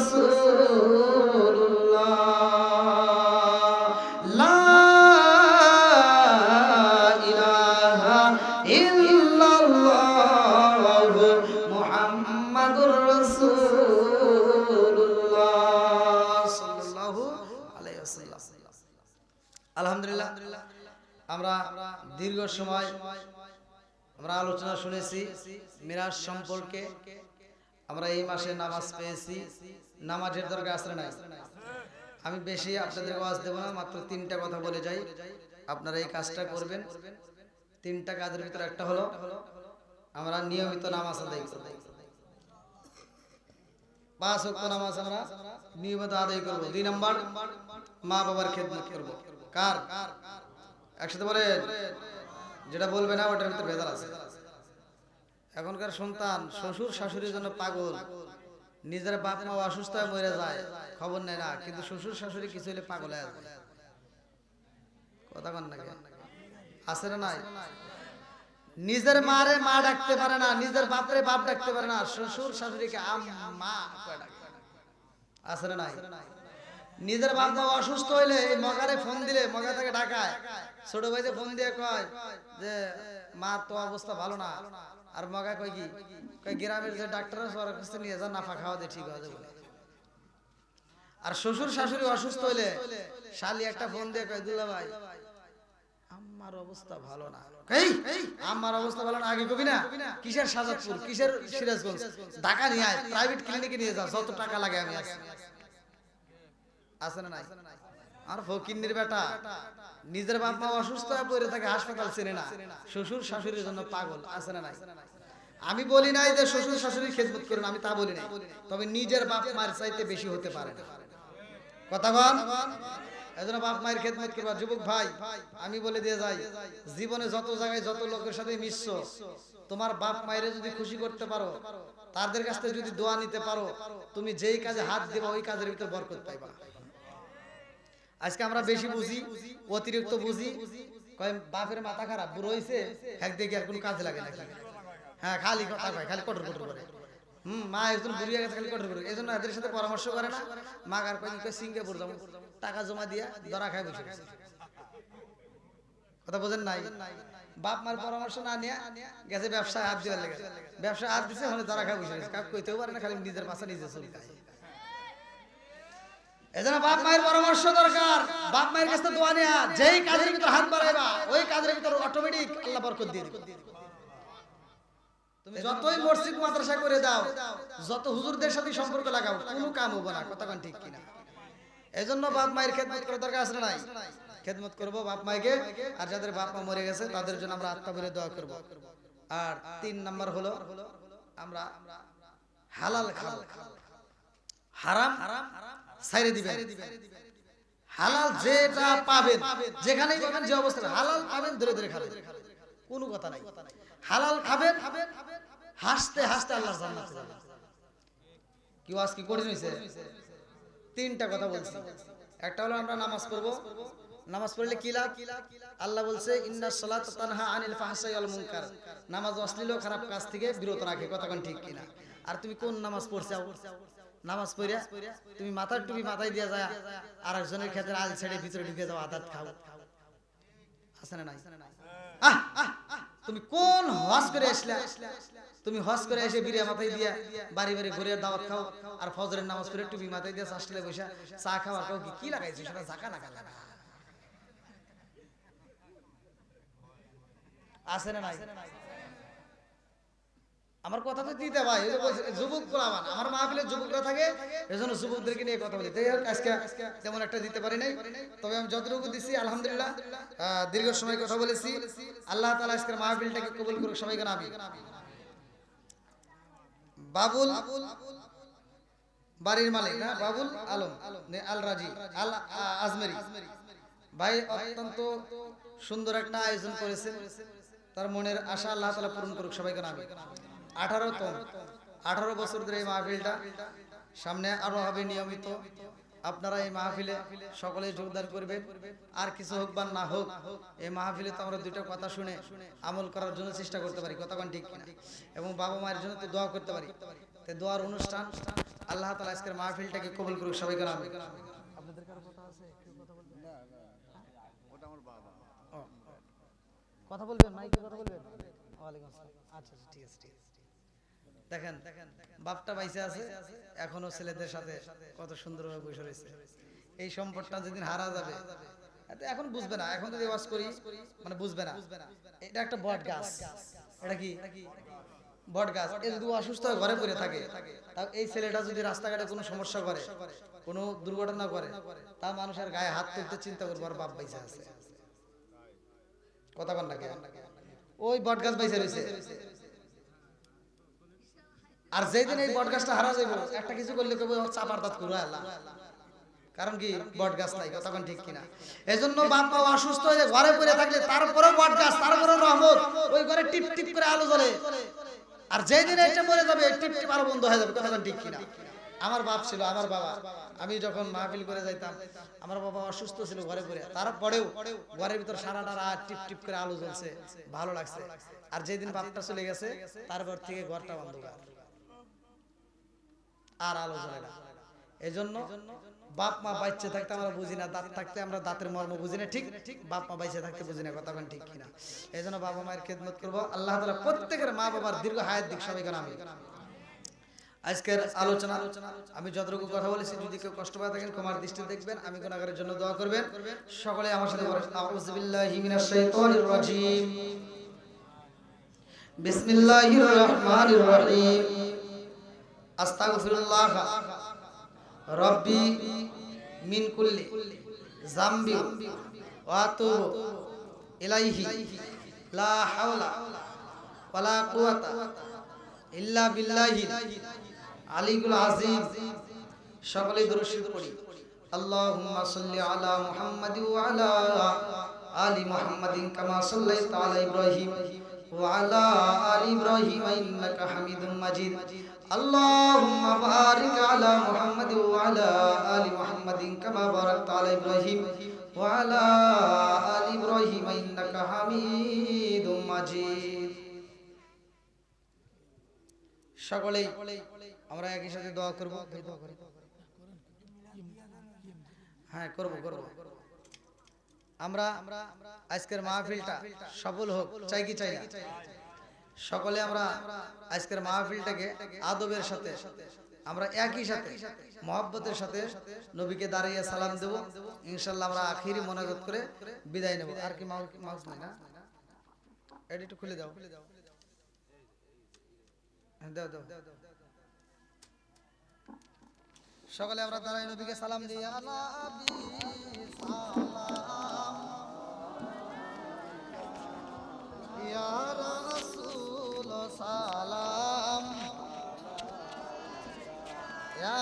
রাসূলুল্লাহ লা ইলাহা ইল্লাল্লাহ মুহাম্মাদুর রাসূলুল্লাহ সাল্লাল্লাহু আলাইহি ওয়াসাল্লাম। আলহামদুলিল্লাহ, আমরা দীর্ঘ সময় আমরা আলোচনা শুনেছি মিরাজ সম্পর্কে। আমরা এই মাসে নামাজ পেয়েছি, নামাজের দরকার আছে নাই? আমি বেশি আপনাদের ওয়াজ দেব না, মাত্র 3টা কথা বলে যাই, আপনারা এই কাজটা করবেন। 3টা কাজের ভিতরে একটা হলো আমরা নিয়মিত নামাজ আদায় করব। 5 ওয়াক্ত নামাজ আমরা নিয়মিত আদায় করব। 2 নাম্বার, মা বাবার খেদমত করব। কার? একসাথে বলেন। যেটা বলবে না ওটার ভিতরে ভেজাল আছে। এখনকার সন্তান শ্বশুর শাশুড়ির জন্য পাগল, নিজের বাপ মা অসুস্থ হয়ে মরে যায়, খবর নেয় না, কিন্তু শ্বশুর শাশুড়ি কিছু হলে পাগল হয়ে যায়। কথা কন নাকি? আছে না নাই? নিজের মারে মা ডাকতে পারে না, নিজের বাপরে বাপ ডাকতে পারে না, শ্বশুর শাশুড়িকে মা ডাকে। আছে না নাই? নিজের বাপ মা অসুস্থ হইলে এই মগারে ফোন দিলে মগা থেকে ডাকায়, ছোট ভাইতে ফোন দিয়ে কয় যে মা তো অবস্থা ভালো না, আর মগা কয় কি, কয় গ্রামের যে ডাক্তার আছে ওর কাছে নিয়ে যা, নাফা খাওয়া দিয়ে ঠিক হয়ে যাবে। আর শ্বশুর শাশুড়ি অসুস্থ হইলে শালি একটা ফোন দিয়ে কয় দুলা ভাই আমার অবস্থা ভালো না। আমার অবস্থা ভালো না আগে কবি না, কিসের সাজাদপুর, কিসের সিরাজগঞ্জ, ঢাকা নিয়ে আয়, প্রাইভেট ক্লিনিকে নিয়ে যাও, যত টাকা লাগে আমি আছি। আছে না নাই? আর ফকিন্নির বেটা নিজের বাপ মা অসুস্থ হয়ে পড়ে থাকে, হাসপাতাল চেনে না, শ্বশুর শাশুড়ির জন্য পাগল। আছে না নাই? আমি বলি নাই যে শ্বশুর শাশুড়ির খেদমত করেন, আমি তা বলি নাই, তবে নিজের বাপ মায়ের চাইতে বেশি হতে পারে না। কথা বল। এজন্য বাপ মায়ের খেদমত করবা। যুবক ভাই, আমি বলে দিয়ে যাই, জীবনে যত জায়গায় যত লোকের সাথে মিশছো, তোমার বাপ মায়ের যদি খুশি করতে পারো, তাদের কাছ থেকে যদি দোয়া নিতে পারো, তুমি যেই কাজে হাত দিবা ওই কাজের ভিতর বরকত পাইবা। আজকে আমরা বেশি বুঝি, অতিরিক্ত বুঝি, কয় বাপের মাথা খারাপ, বুড়ো হইছে, এক দেখি আর কোনো কাজে লাগে নাকি। হ্যাঁ, খালি কথা কয়, খালি কটর কটর করে। মা একজন বুড়ি হয়ে গেছে, খালি কটর করে। এই জন্য এদের সাথে পরামর্শ করে না। মা কার কয় সিঙ্গাপুর যাবো, টাকা জমা দিয়া ধরা খায় বসে গেছে। কথা বোঝেন নাই? বাপ মার পরামর্শ না নিয়ে গেছে ব্যবসায় হাত দেওয়ার লেগে, ব্যবসায় হাত দিচ্ছে, ওখানে ধরা খায় বসে গেছে। কাপ কইতেও পারে না, খালি নিজের পাশে নিজে চলকায়। এজন্য বাপ মায়ের পরামর্শ দরকার। বাপ মায়ের কাছে দোয়া নেয়া, যেই কাজের ভিতর হাত বাড়াইবা ওই কাজের ভিতর অটোমেটিক আল্লাহ বরকত দিয়ে দিবে। তুমি যতই মসজিদ মাদ্রাসা করে দাও, যত হুজুরদের সাথে সম্পর্ক লাগাও, কোনো কাম হবে না। কথা কোন ঠিক কিনা? এজন্য বাপ মায়ের খেদমত করার দরকার আছে না নাই? খেদমত করব বাপ মায়েকে, আর যাদের বাপ মা মরে গেছে তাদের জন্য আমরা আত্মা বলে দোয়া করব। আর 3 নাম্বার হলো আমরা হালাল খাবো, হারাম ছাইরে দিবেন। হালাল যেটা পাবেন, যেখানেই পাবেন, যে অবস্থা হালাল পাবেন, ধরে ধরে খাবেন, কোনো কথা নাই। হালাল খাবেন, হাসতে হাসতে আল্লাহর জান্নাতে যাবেন। কি ওয়াজ কি করে নিছে? 3টা কথা বলছি। একটা হলো আমরা নামাজ পড়বো, নামাজ পড়লে কি লাভ? আল্লাহ বলছে ইন্নাস সালাতা তানহা আনিল ফাহশাই ওয়াল মুনকার, নামাজ অশ্লীল ও খারাপ কাজ থেকে বিরত রাখে। কথা কোন ঠিক কিনা? আর তুমি কোন নামাজ পড়ছাও? নামাজ পড়িয়া তুমি মাথার টুপি মাথায় দিয়া যায় আর একজনের ক্ষেত্রে আল ছেড়ে ভিতরে ঢুকে যাও, আদাত খাও। আছে না নাই? তুমি কোন হজ করে আসলা? তুমি হজ করে এসে বিরিয়া মাথায় দিয়া বাড়ি বাড়ি ঘুরে দাওয়াত খাও, আর ফজরের নামাজ পড়ে টুপি মাথায় দিয়া চাষলে বসে চা খাওয়া খাও, কি লাগাইছো সেটা জাকা না কালা? আছে না নাই? আমার কথা তো দিতে ভাই, যুবক গোলামান, আমার মাহফিলে যুবকরা থাকে, এজন্য যুবকদেরকে নিয়ে কথা বলি। তাই আজকে তেমন একটা দিতে পারি নাই, তবে আমি যতটুকু দিছি আলহামদুলিল্লাহ। দীর্ঘ সময় কথা বলেছি। আল্লাহ তাআলা আজকের মাহফিলটাকে কবুল করুক, সবাইকে আমিন। বাবুল বাড়ির মালিক না, বাবুল আলম আল রাজি আল আজমেরি ভাই অত্যন্ত সুন্দর একটা আয়োজন করেছেন। তার মনের আশা আল্লাহ তাআলা পূরণ করুক, সবাইকে আমিন। 18 বছর ধরে এই মাহফিলটা, সামনে আরো হবে নিয়মিত। আপনারা এই মাহফিলে সকলে যোগদান করবেন। আর কিছু হোক বা না হোক, এই মাহফিলে তো আমরা 2টা কথা শুনে আমল করার জন্য চেষ্টা করতে পারি। কথা কোন ঠিক কিনা? এবং বাবা মায়ের জন্য তো দোয়া করতে পারি। তো দোয়ার অনুষ্ঠান আল্লাহ তাআলা আজকের মাহফিলটাকে কবুল করুক সবাই করে আমিন। আপনাদের কারো কথা আছে, একটু কথা বলবেন? ওটা আমার বাবা। কথা বলবেন, মাইকে কথা বলবেন। ওয়ালাইকুম আসসালাম। আচ্ছা আচ্ছা, ঠিক আছে ঠিক আছে। দেখেন বাপটা বাইসে আছে, এখনো ছেলেদের সাথে কত সুন্দরভাবে বসে রয়েছে। এই সম্পদটা যেদিন হারা যাবে, এত এখন বুঝবে না, এখন যদি ওয়াজ করি মানে বুঝবে না। এটা একটা বট গাছ, এটা কি বট গাছ। এ যদি অসুস্থ হয়ে ঘরে পড়ে থাকে, তা এই ছেলেটা যদি রাস্তাঘাটে কোনো সমস্যা করে, কোনো দুর্ঘটনা করে, তা মানুষের গায়ে হাত তুলতে চিন্তা করবো আর বাপ বাইসে আছে। কথা বল না কেন? ওই বট গাছ বাইসে রয়েছে। আর যেদিন এই বট গাছটা হারা যাবে, একটা কিছু করলে কেবল চাপার দাঁত করো আল্লাহ, কারণ কি বট গাছ নাই। তখন ঠিক কিনা? এজন্য বাপ মা অসুস্থ হয়ে ঘরে পড়ে থাকলে তারপরেও বট গাছ, তারপরেও রহমত, ওই ঘরে টিপ টিপ করে আলো জ্বলে। আর যেদিন এটা মরে যাবে, টিপ টিপ আলো বন্ধ হয়ে যাবে। কথা ঠিক কিনা? আমার বাপ ছিল, আমার বাবা, আমি যখন মাহফিল করে যাইতাম, আমার বাবা অসুস্থ ছিল ঘরে পড়ে, তারপরেও ঘরের ভিতর সারাটা রাত টিপ টিপ করে আলো জ্বলছে, ভালো লাগছে। আর যেদিন বাপটা চলে গেছে, তারপর থেকে ঘরটা অন্ধকার, আর আলো জ্বলে না। এজন্য বাপ মা বাইচে থাকতে আমরা বুঝি না, দাঁত থাকতে আমরা দাঁতের মর্ম বুঝি না, ঠিক? বাপ মা বাইচে থাকতে বুঝি না, কথা ঠিক কিনা? এজন্য বাবা মায়ের খেদমত করব। আল্লাহ তাআলা প্রত্যেকের মা বাবার দীর্ঘ হায়াত দিক, সবাই কেন আমি। আজকের আলোচনা আমি যতটুকু কথা বলেছি, যদি কেউ কষ্ট পায় থাকেন ক্ষমার দৃষ্টি দেখবেন, আমি গুনাহগারের জন্য দোয়া করবেন। সকলে আমার সাথে বলেন আউযু বিল্লাহি মিনাশ শাইতানির রাজীম, বিসমিল্লাহির রহমানির রহিম, আস্তাগফিরুল্লাহ রাব্বি মিন কুল্লি যামবি ওয়া আতুবু ইলাইহি লা হাওলা ওয়ালা কুওয়াতা ইল্লা বিল্লাহিল আলিয়্যিল আযীম। সকলে দরুদ শরীফ পড়ি। আল্লাহুম্মা সাল্লি আলা মুহাম্মাদি ওয়া আলা আলি মুহাম্মাদিন কামা সাল্লাইতা আলা ইব্রাহিম ওয়া আলা আলি ইব্রাহিম ইন্নাকা হামিদুম মাজিদ। আল্লাহুম্মা বারিক আলা মুহাম্মাদি ওয়া আলা আলি মুহাম্মাদিন কামা বারাকতা আলা ইব্রাহিম ওয়া আলা আলি ইব্রাহিম ইন্নাকা হামিদুম মাজিদ। সকলেই আমরা একই সাথে দোয়া করব। হ্যাঁ, করব। আমরা আজকের মাহফিলটা সফল হোক, চাই কি চাই না? সকলে আমরা আজকের মাহফিলটাকে আদবের সাথে, আমরা একই সাথে মহব্বতের সাথে নবীকে দাঁড়িয়ে সালাম দেব। ইনশাআল্লাহ আমরা আখিরি মোনাজাত করে বিদায় নেব। আর কি মাউস নাই না? এটা একটু খুলে দাও, দাও। সকলে আমরা দাঁড়াই নবীকে সালাম দিই। আলা আবি সালাম ইয়া রাসূল সালাম ইয়া